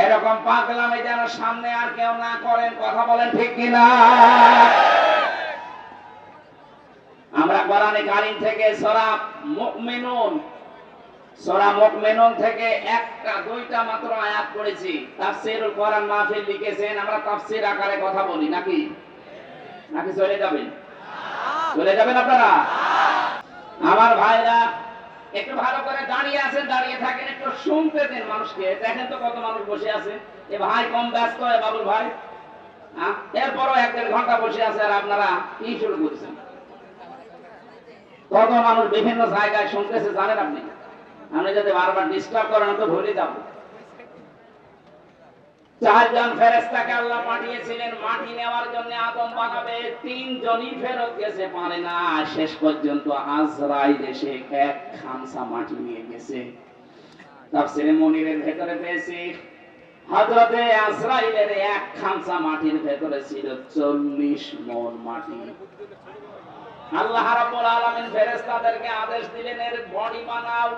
এরকম পাগলামি যেন সামনে আর কেউ না করেন, কথা বলেন ঠিক কিনা? আমরা কোরআনে কারীম থেকে সূরা মুমিনুন থেকে একটা দুইটা মাত্র আয়াত পড়েছি। তাফসীরুল কোরআন মাহফিল লিখেছেন, আমরা তাফসীর আকারে কথা বলি নাকি চলে যাবেন? চলে যাবেন আপনারা? আমার ভাইরা একটু ভালো করে দাঁড়িয়ে আছেন, দাঁড়িয়ে থাকেন, একটু শুনতে দেন মানুষকে। দেখেন তো কত মানুষ বসে আছে। এ ভাই কম ব্যস্ত হয় বাবুল ভাই, এরপরও 1-1.5 ঘন্টা বসে আছে, আর আপনারা কি শুরু করেছেন? কত মানুষ বিভিন্ন জায়গায় শুনতেছে জানেন আপনি? আপনি যদি বারবার ডিস্টার্ব করেন তো ভুলে যাব। 4 জন ফেরেশতাকে আল্লাহ পাঠিয়েছিলেন মাটি নেওয়ার জন্য, আদম বানাবে। 3 জনই ফেরত গেছে, পারে না। শেষ পর্যন্ত আজরাইল এসে এক খামসা মাটি নিয়ে গেছে। তাফসীরে মুনিরের ভেতরে পেয়েছি হযরতে আজরাইলের এক খামসা মাটির ভেতরে ছিল 40 মণ মাটি। আল্লাহ রাব্বুল আলামিন ফেরেশতাদেরকে আদেশ দিলেন, এর বডি বানাও।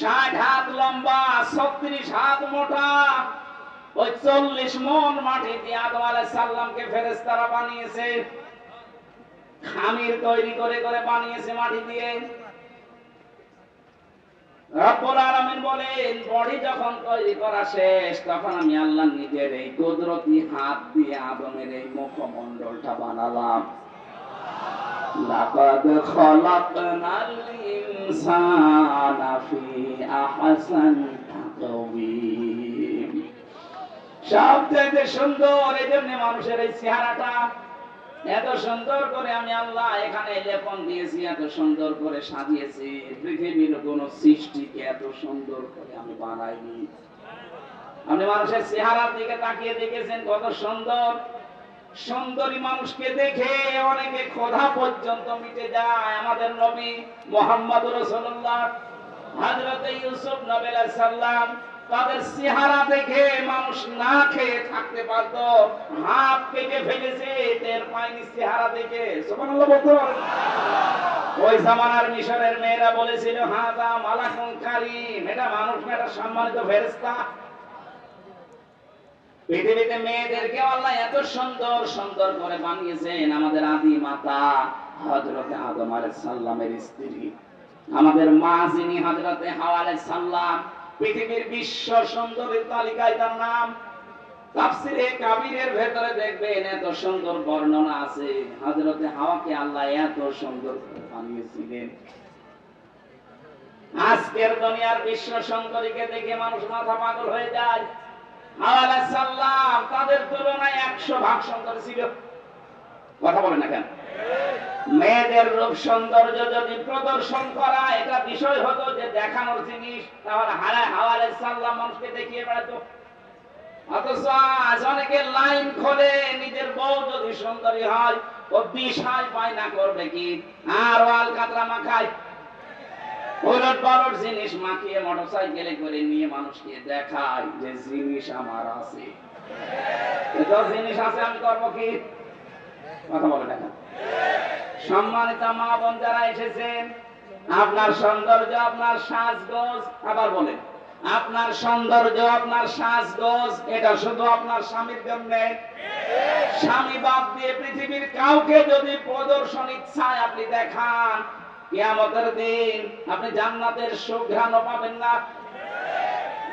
60 হাত লম্বা, 36 হাত মোটা। ওই 40 মণ মাটি দিয়ে আদম আলাইহিস সালামকে ফেরেশতারা বানিয়েছে। খামির তৈরি করে করে বানিয়েছে মাটি দিয়ে। রব্বুল আলামিন বলেন, বডি যখন তৈরি করা শেষ, তখন আমি আল্লাহ নিজের এই কুদরতি হাত দিয়ে আদমের এই মুখমণ্ডলটা বানালাম। লাকাদ খালাকনাল ইনসানা ফি আহসানি তাকওয়িম। সবচেয়ে সুন্দর, এই জন্য মানুষের এই চেহারাটা এত সুন্দর করে আমি আল্লাহ এখানে লেপন দিয়েছি, এত সুন্দর করে সাজিয়েছি। পৃথিবীর কোন সৃষ্টিকে এত সুন্দর করে আমি বানাইনি। আপনি মানুষের চেহারার দিকে তাকিয়ে দেখেছেন কত সুন্দর? সুন্দরী মানুষকে দেখে অনেকে ক্ষুধা পর্যন্ত মিটে যায়। আমাদের নবী মুহাম্মদুর রাসূলুল্লাহ, হযরত ইউসুফ নবী আলাইহিস সালাম, তাদের চেহারা দেখে মানুষ না খেয়ে থাকতে পারত। হাত কেটে ফেলেছে এর পায়নি চেহারা দেখে। সুবহানাল্লাহ বলতে পারেন? ওই জামানার মিশরের মেয়েরা বলেছিল, হাযা মালাকুন কারীম, এটা মানুষ না, এটা সম্মানিত ফেরেশতা। পৃথিবীতে মেয়েদেরকে আল্লাহ এত সুন্দর সুন্দর করে বানিয়েছেন। আমাদের আদি মাতা হযরতে আদম আলাইহিস সালামের স্ত্রী, আমাদের মা যিনি হযরতে হাওয়া আলাইহিস সালাম, পৃথিবীর বিশ্ব সুন্দরীর তালিকায় তার নাম। তাফসীরে কাবীরের ভেতরে দেখবেন এত সুন্দর বর্ণনা আছে। হযরতে হাওয়াকে আল্লাহ এত সুন্দর করে বানিয়েছিলেন। আজকের দুনিয়ার বিশ্ব সুন্দরীকে দেখে মানুষ মাথা পাগল হয়ে যায়। হাওয়া আলাইহিস সালাম তাদের তুলনায় 100 ভাগ সুন্দর ছিল। কথা বলেন না কেন? মেয়েদের রূপ সৌন্দর্য যদি প্রদর্শন করা এটা বিষয় হতো যে দেখানোর জিনিস, তাহলে হাওয়া আলাইহিস সালাম মানুষকে দেখিয়ে বেড়াতো। অথচ আজ অনেকে লাইন খোলে, নিজের বউ যদি সুন্দরী হয় ও বিশাল বায়না করবে কি, আর ওয়াল কাতরা মাখায়, উলট পালট জিনিস মাখিয়ে মোটরসাইকেলে করে নিয়ে মানুষকে দেখায় যে জিনিস আমার আছে। এত জিনিস আছে, আমি করবো কি? কথা বলে দেখা। সম্মানিত মা বোন যারা এসেছেন, আপনার সৌন্দর্য, আপনার সাজগোজ, আবার বলেন আপনার সৌন্দর্য, আপনার সাজগোজ, এটা শুধু আপনার স্বামীর জন্য। স্বামী বাদ দিয়ে পৃথিবীর কাউকে যদি প্রদর্শন ইচ্ছায় আপনি দেখান, কিয়ামতের দিন আপনি জান্নাতের সুঘ্রাণও পাবেন না।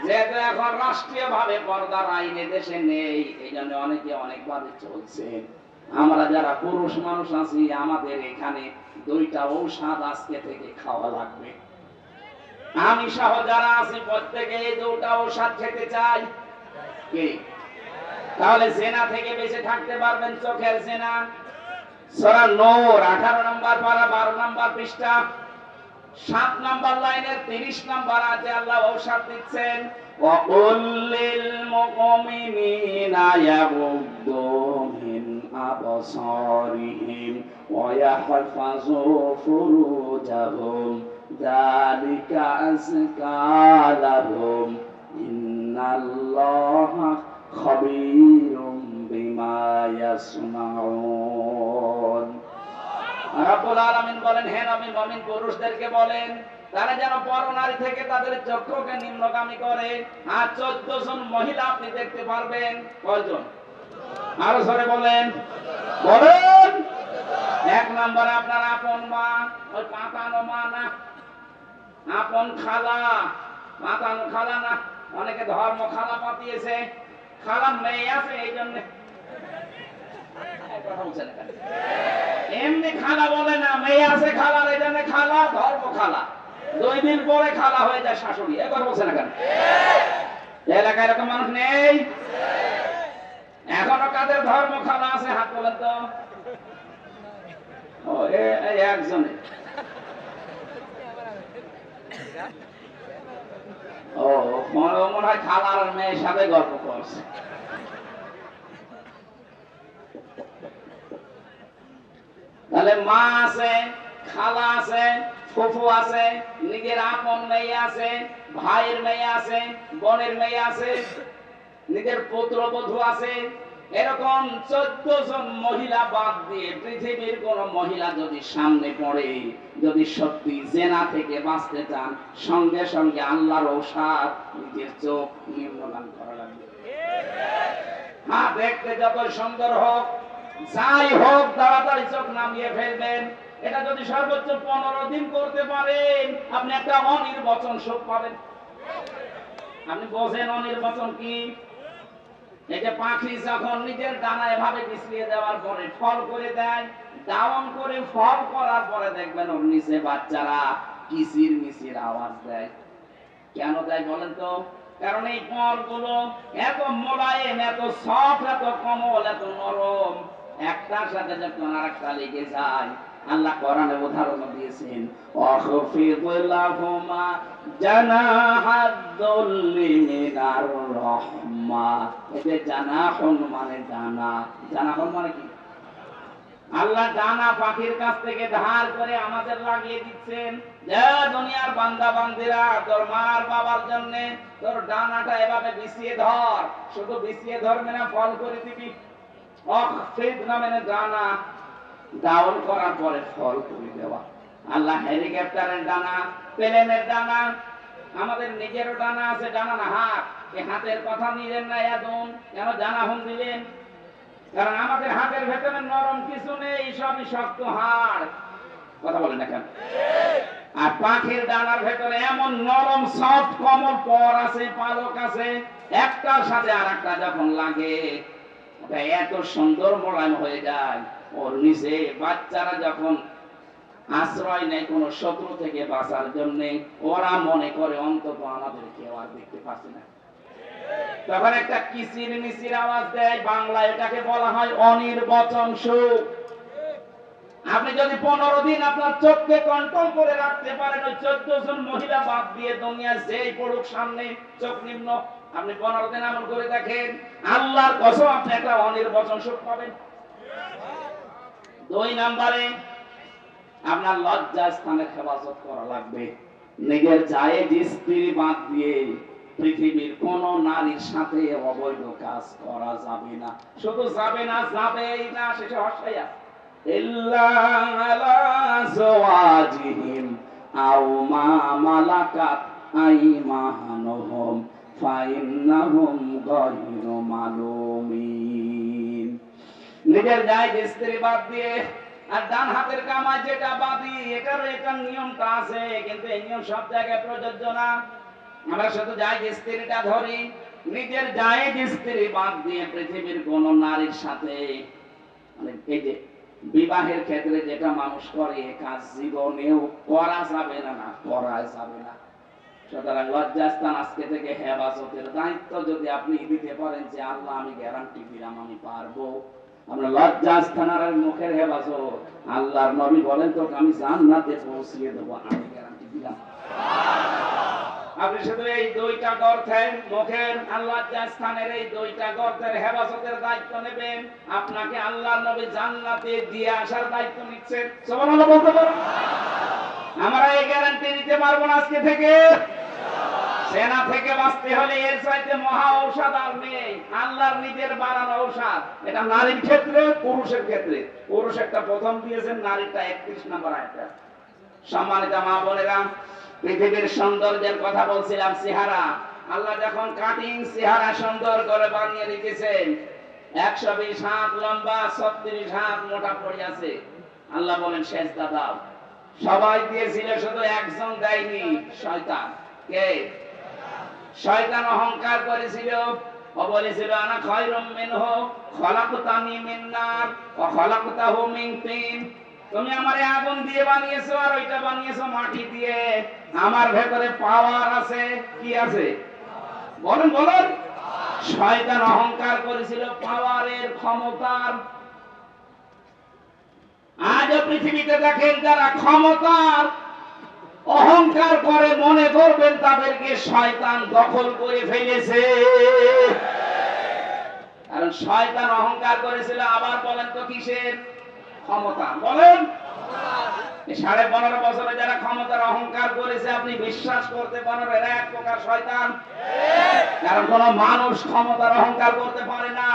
যেহেতু এখন রাষ্ট্রীয় ভাবে পর্দার আইন দেশে নেই, এই জন্য অনেকে অনেকভাবে চলছে। আমরা যারা পুরুষ মানুষ আছি, আমাদের এখানে 2টা ঔষধ আজকে থেকে খাওয়া লাগবে। আমি সহ যারা আছি প্রত্যেকে এই 2টা ঔষধ খেতে চাই। কি? তাহলে জেনা থেকে বেঁচে থাকতে পারবেন। চোখের জেনা, সূরা নূর 18 নম্বর পারা 12 নম্বর পৃষ্ঠা 7 নম্বর লাইনের 30 নম্বর আয়াতে আল্লাহ ঔষধ দিচ্ছেন, ওয়া কুল্লিল মুমিনিনা ইয়াগুদ্দু মিন আবসারিহিম ওয়া ইয়াহফাযু ফুরুজাহুম যালিকা আযকা লাহুম ইন্নাল্লাহা খাবীরুম বিমা ইয়াসনাউন। রাব্বুল আলামিন বলেন, হে নবী মুমিন পুরুষদেরকে বলেন তারা যেন পরনারী থেকে তাদের চক্ষুকে নিম্নগামী করে। আর 14 জন মহিলা আপনি দেখতে পারবেন। কয়জন? আরো জোরে বলেন, বলেন। এক নম্বরে আপনার আপন মা, ওই পাতানো মা না, আপন খালা, পাতানো খালা না। অনেকে ধর্ম খালা পাতিয়েছে, খালা মেয়ে আছে এই জন্য এমনি খালা বলে না, মেয়ে আছে খালার এই জন্য খালা, ধর্ম খালা। 2 দিন পরে খালা হয়ে যায় শাশুড়ি। একবার বলছে না কেন? এলাকায় এরকম মানুষ নেই? এখনো কাদের ধর্ম খালা আছে হাত বলেন তো? ও একজনে। ও মনে হয় খালার মেয়ের সাথে গল্প করছে। তাহলে মা আছে, খালা আছে, ফুফু আছে, নিজের আপন মেয়ে আছে, ভাইয়ের মেয়ে আছে, বোনের মেয়ে আছে, নিজের পুত্রবধূ আছে। এরকম 14 জন মহিলা বাদ দিয়ে পৃথিবীর কোন মহিলা যদি সামনে পড়ে, যদি সত্যি জেনা থেকে বাঁচতে চান, সঙ্গে সঙ্গে আল্লাহর ঔষধ নিজের চোখ নির্মূলন করা লাগবে। হ্যাঁ, দেখতে যত সুন্দর হোক, যাই হোক, তাড়াতাড়ি চোখ নামিয়ে ফেলবেন। এটা যদি সর্বোচ্চ 15 দিন করতে পারেন, আপনি একটা অনির্বাচন সুখ পাবেন। আপনি বোঝেন অনির্বাচন কি? এই যে পাখি যখন নিজের ডানা এভাবে বিছিয়ে দেওয়ার পরে ফল করে দেয়, ডাউন করে ফল করার পরে দেখবেন ওর নিচে বাচ্চারা কিচির মিচির আওয়াজ দেয়। কেন দেয় বলেন তো? কারণ এই ফলগুলো এত মোলায়েম, এত সফট, এত কোমল, এত নরম, একটার সাথে যখন আরেকটা লেগে যায়। আল্লাহ কোরআনে উদাহরণ দিয়েছেন, অখফিদ লাহুমা জানাহাদ-দুল্লি মিনার রাহমা। এই জানাহুন মানে ডানা, জানাহুন মানে কি? আল্লাহ ডানা পাখির কাছ থেকে ধার করে আমাদের লাগিয়ে দিচ্ছেন। যে দুনিয়ার বান্দা বান্দিরা, তোর মার বাবার জন্য তোর ডানাটা এভাবে বিছিয়ে ধর। শুধু বিছিয়ে ধরবে না, ফল করে দিবি। অখফিদ নামে ডানা, ডাউন করার পরে ফল করে দেওয়া। আল্লাহ হেলিকপ্টারের ডানা, প্লেনের ডানা, আমাদের নিজেরও ডানা আছে। ডানা না হাত, এই হাতের কথা নিলেন না একদম, কেন জানাহুন দিলেন? কারণ আমাদের হাতের ভেতরে নরম কিছু নেই, সবই শক্ত হাড়। কথা বলেন না কেন? আর পাখির ডানার ভেতরে এমন নরম সফট কোমল পর আছে, পালক আছে, একটার সাথে আরেকটা যখন লাগে ওটা এত সুন্দর মোলায়েম হয়ে যায়। ওর নিচে বাচ্চারা যখন আশ্রয় নেয় কোন শত্রু থেকে বাঁচার জন্য, ওরা মনে করে অন্তত আমাদের কেউ আর দেখতে পাচ্ছে না, তখন একটা কিচির মিচির আওয়াজ দেয়। বাংলায় এটাকে বলা হয় অনির্বাচন সুখ। আপনি যদি 15 দিন আপনার চোখকে কন্ট্রোল করে রাখতে পারেন, ওই 14 জন মহিলা বাদ দিয়ে দুনিয়া যেই পড়ুক সামনে, চোখ নিম্ন, আপনি 15 দিন আমল করে দেখেন, আল্লাহর কসম আপনি একটা অনির্বাচন সুখ পাবেন। 2 নম্বরে আপনার লজ্জা স্থানের হেফাজত করা লাগবে। নিজের জায়েজ স্ত্রী বাদ দিয়ে পৃথিবীর কোন নারীর সাথে অবৈধ কাজ করা যাবে না। শুধু যাবে না, যাবেই না, শেষে হসাইয়া ইল্লা আলা যাওয়াজিহিম আও মা মালাকাত আইমানুহুম ফাইন্নাহুম গায়রু মালুমিন। নিজের জায়েজ স্ত্রী বাদ দিয়ে আর ডান হাতের কামাই যেটা বাদি, এটারও একটা নিয়মটা আছে, কিন্তু এই নিয়ম সব জায়গায় প্রযোজ্য না। আমরা শুধু জায়েজ স্ত্রীটা ধরি। নিজের জায়েজ স্ত্রী বাদ দিয়ে পৃথিবীর কোন নারীর সাথে, মানে এই যে বিবাহের ক্ষেত্রে যেটা মানুষ করে, কাজ জীবনেও করা যাবে না, না করা যাবে না। সুতরাং লজ্জাস্থান আজকে থেকে হেফাজতের দায়িত্ব যদি আপনি দিতে পারেন, যে আল্লাহ আমি গ্যারান্টি দিলাম আমি পারবো। আমরা লজ্জাস্থানের মুখের হেফাজত, আল্লাহর নবী বলেন তো আমি জান্নাতে পৌঁছিয়ে দেবো, আমি গ্যারান্টি দিলাম। আপনি শুধু এই 2টা গর্তের মুখের আল্লাহ স্থানের এই 2টা গর্তের হেফাজতের দায়িত্ব নেবেন, আপনাকে আল্লাহর নবী জান্নাতে দিয়ে আসার দায়িত্ব নিচ্ছেন। সুবহানাল্লাহ বলতে পারেন? আমরা এই গ্যারান্টি দিতে পারবো না আজকে থেকে। সেনা থেকে বাঁচতে হলে এর চাইতে মহা ঔষধ আর নেই, আল্লাহর নিজের বানানো ঔষধ। এটা নারীর ক্ষেত্রে, পুরুষের ক্ষেত্রে। পুরুষ একটা প্রথম দিয়েছেন, নারীটা 31 নম্বর আয়াতটা। সম্মানিত মা বোনেরা, পৃথিবীর সৌন্দর্যের কথা বলছিলাম, চেহারা। আল্লাহ যখন কাটিং চেহারা সুন্দর করে বানিয়ে রেখেছেন, 120 হাত লম্বা, 36 হাত মোটা পড়ে আছে। আল্লাহ বলেন সেজদা দাও। সবাই দিয়েছিল, শুধু একজন দেয়নি, শয়তান। কে? শয়তান অহংকার করেছিল, ও বলেছিল আনা খায়রুম মিনহু খলাকতানি মিন নার ওয়া খলাকতাহু মিন তিন। তুমি আমারে আগুন দিয়ে বানিয়েছো আর ওইটা বানিয়েছো মাটি দিয়ে। আমার ভেতরে পাওয়ার আছে। কি আছে? বলেন বলেন। শয়তান অহংকার করেছিল পাওয়ারের, ক্ষমতার। আজও পৃথিবীতে দেখেন যারা ক্ষমতার অহংকার করে, মনে করবেন তাদেরকে শয়তান দখল করে ফেলেছে। কারণ শয়তান অহংকার করেছিল। আবার বলেন তো কিসের? ক্ষমতা। বলেন। 15.5 বছরে যারা ক্ষমতার অহংকার করেছে, আপনি বিশ্বাস করতে পারেন এরা এক প্রকার শয়তান। কারণ কোন মানুষ ক্ষমতার অহংকার করতে পারে না,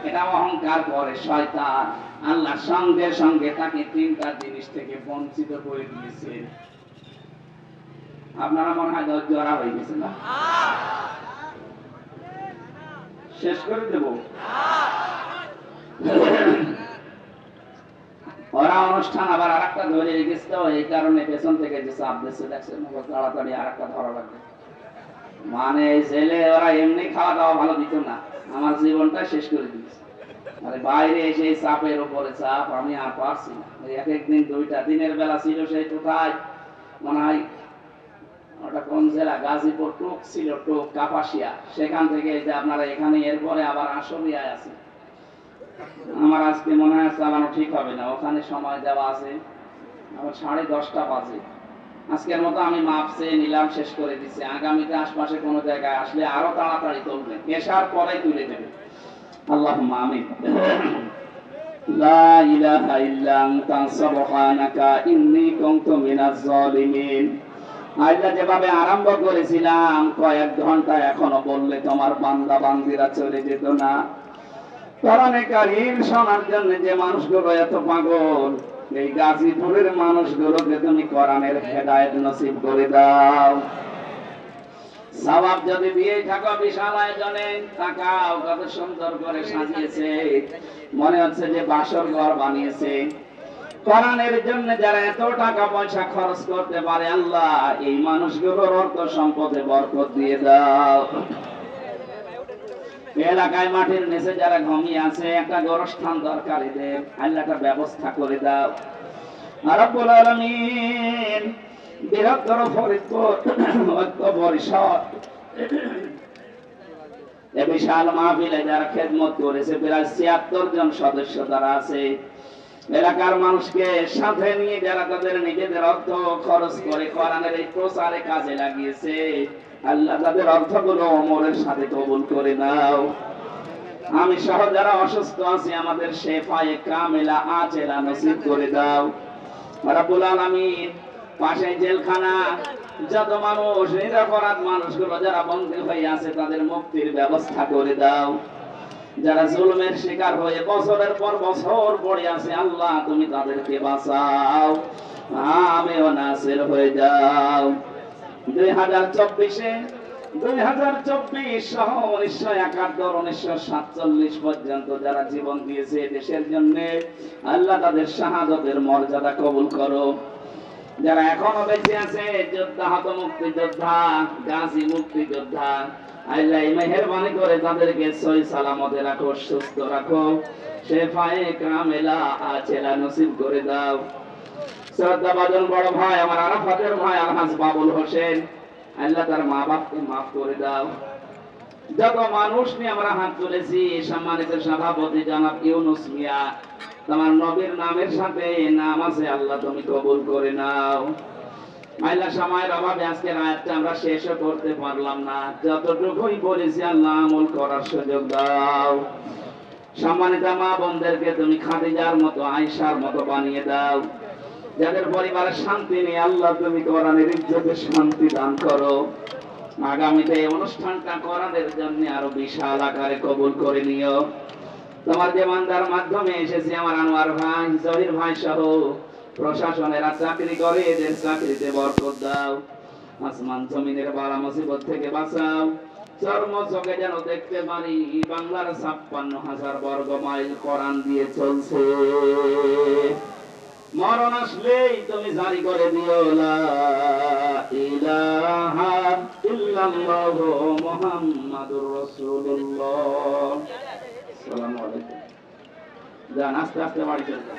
এটা অহংকার করে শয়তান। আল্লাহ সঙ্গে সঙ্গে তাকে 3টা জিনিস থেকে বঞ্চিত করে দিয়েছে। আপনারা মনে হয় জড়া হয়ে গেছে না? শেষ করে দেব। ওরা অনুষ্ঠান আবার আরেকটা ধরে রেখেছে, তো এই কারণে পেছন থেকে যে চাপ দিচ্ছে দেখছেন, তাড়াতাড়ি আরেকটা ধরা লাগবে। মানে ছেলে ওরা এমনি খাওয়া দাওয়া ভালো দিত না, আমার জীবনটা শেষ করে দিয়েছে। মানে বাইরে এসে চাপের উপরে চাপ, আমি আর পারছি না। এক একদিন 2টা, দিনের বেলা ছিল সেই কোথায় মনে হয় ওটা কোন জেলা, গাজীপুর টোক ছিল, টোক কাপাসিয়া, সেখান থেকে এই যে আপনারা এখানে, এরপরে আবার আশুলিয়ায় আছে। আমার আজকে মনে হয় চালানো ঠিক হবে না, ওখানে সময় দেওয়া আছে, আবার 10:30 বাজে। আজকের মতো আমি মাপ চেয়ে নিলাম, শেষ করে দিচ্ছি। আগামীতে আশপাশে কোনো জায়গায় আসলে আরো তাড়াতাড়ি তুলবেন, এসার পরেই তুলে দেবে। আল্লাহুম্মা আমিন। লা ইলাহা ইল্লা আনতা সুবহানাকা ইন্নী কুনতু মিনাজ জালিমিন। আল্লাহ যেভাবে আরম্ভ করেছিলাম, কয়েক ঘন্টা এখনো বললে তোমার বান্দা বান্দিরা চলে যেত না। কোরআনে কারীম শোনার জন্য যে মানুষগুলো এত পাগল, এই গাজীপুরের মানুষগুলোকে তুমি কোরআনের হেদায়েত নসিব করে দাও। সওয়াব যদি দিয়ে থাকো, বিশাল আয়োজনে তাকাও কত সুন্দর করে সাজিয়েছে, মনে হচ্ছে যে বাসর ঘর বানিয়েছে। কোরআনের জন্য যারা এত টাকা পয়সা খরচ করতে পারে, আল্লাহ এই মানুষগুলোর অর্থ সম্পদে বরকত দিয়ে দাও। এলাকায় মাটির নিচে যারা ঘুমিয়ে আছে, একটা গোরস্থান দরকার, এদের আল্লাহ একটা ব্যবস্থা করে দাও। রব্বুল আলামিন বৃহত্তর ফরিদপুর ঐক্য পরিষদ এ বিশাল মাহফিলে যারা খেদমত করেছে, প্রায় 76 জন সদস্য যারা আছে, এলাকার মানুষকে সাথে নিয়ে যারা তাদের নিজেদের অর্থ খরচ করে কোরআনের এই প্রচারে কাজে লাগিয়েছে, আল্লাহ তাদের অর্থগুলো ওমরের সাথে কবুল করে নাও। আমি সহ যারা অসুস্থ আছি, আমাদের শেফায়ে কামিলা আজেলা নসিব করে দাও। রব্বুল আলামিন পাশে জেলখানা, যত মানুষ নিরপরাধ মানুষগুলো যারা বন্দী হয়ে আছে, তাদের মুক্তির ব্যবস্থা করে দাও। যারা জুলুমের শিকার হয়ে বছরের পর বছর পড়ে আছে, আল্লাহ তুমি তাদেরকে বাঁচাও, আমিও নাসির হয়ে যাও। 2024 সহ 1971, 1947 পর্যন্ত যারা জীবন দিয়েছে দেশের জন্য, আল্লাহ তাদের শাহাদাতের মর্যাদা কবুল করো। যারা এখনো বেঁচে আছে, যোদ্ধা, হত মুক্তিযোদ্ধা, গাজী মুক্তিযোদ্ধা, আল্লাহ মেহেরবানি করে তাদেরকে সহি সালামতে রাখো, সুস্থ রাখো, শেফায়ে কামিলা আজেলা নসিব করে দাও। শ্রদ্ধাভাজন বড় ভাই আমার আরাফাতের ভাই আলহাজ বাবুল হোসেন, আল্লাহ তার মা বাপকে মাফ করে দাও। যত মানুষ নিয়ে আমরা হাত তুলেছি, সম্মানিত সভাপতি জনাব ইউনুস মিয়া, তোমার নবীর নামের সাথে নাম আছে, আল্লাহ তুমি কবুল করে নাও। আল্লাহ সময়ের অভাবে আজকের আয়াতটা আমরা শেষও করতে পারলাম না, যতটুকুই বলেছি আল্লাহ আমল করার সুযোগ দাও। সম্মানিত মা বোনদেরকে তুমি খাদিজার মতো, আয়েশার মতো বানিয়ে দাও। যাদের পরিবারে শান্তি নেই, আল্লাহ তুমি কোরআনের ইজ্জতে শান্তি দান করো। আগামীতে এই অনুষ্ঠানটা কোরআনের জন্য আরো বিশাল আকারে কবুল করে নিও। তোমার যে বান্দার মাধ্যমে এসেছে, আমার আনোয়ার ভাই, জহির ভাই সহ প্রশাসনেরা চাকরি করে, এদের চাকরিতে বরকত দাও। আসমান জমিনের বালা মুসিবত থেকে বাঁচাও। চর্ম চোখে যেন দেখতে পারি বাংলার 56,000 বর্গ মাইল কোরআন দিয়ে চলছে। আসলেই তুমি জারি করে দিও লা ইলাহা ইল্লাল্লাহ মুহাম্মাদুর রাসূলুল্লাহ। আসসালামু আলাইকুম। যান আস্তে আস্তে বাড়ি চলে যান।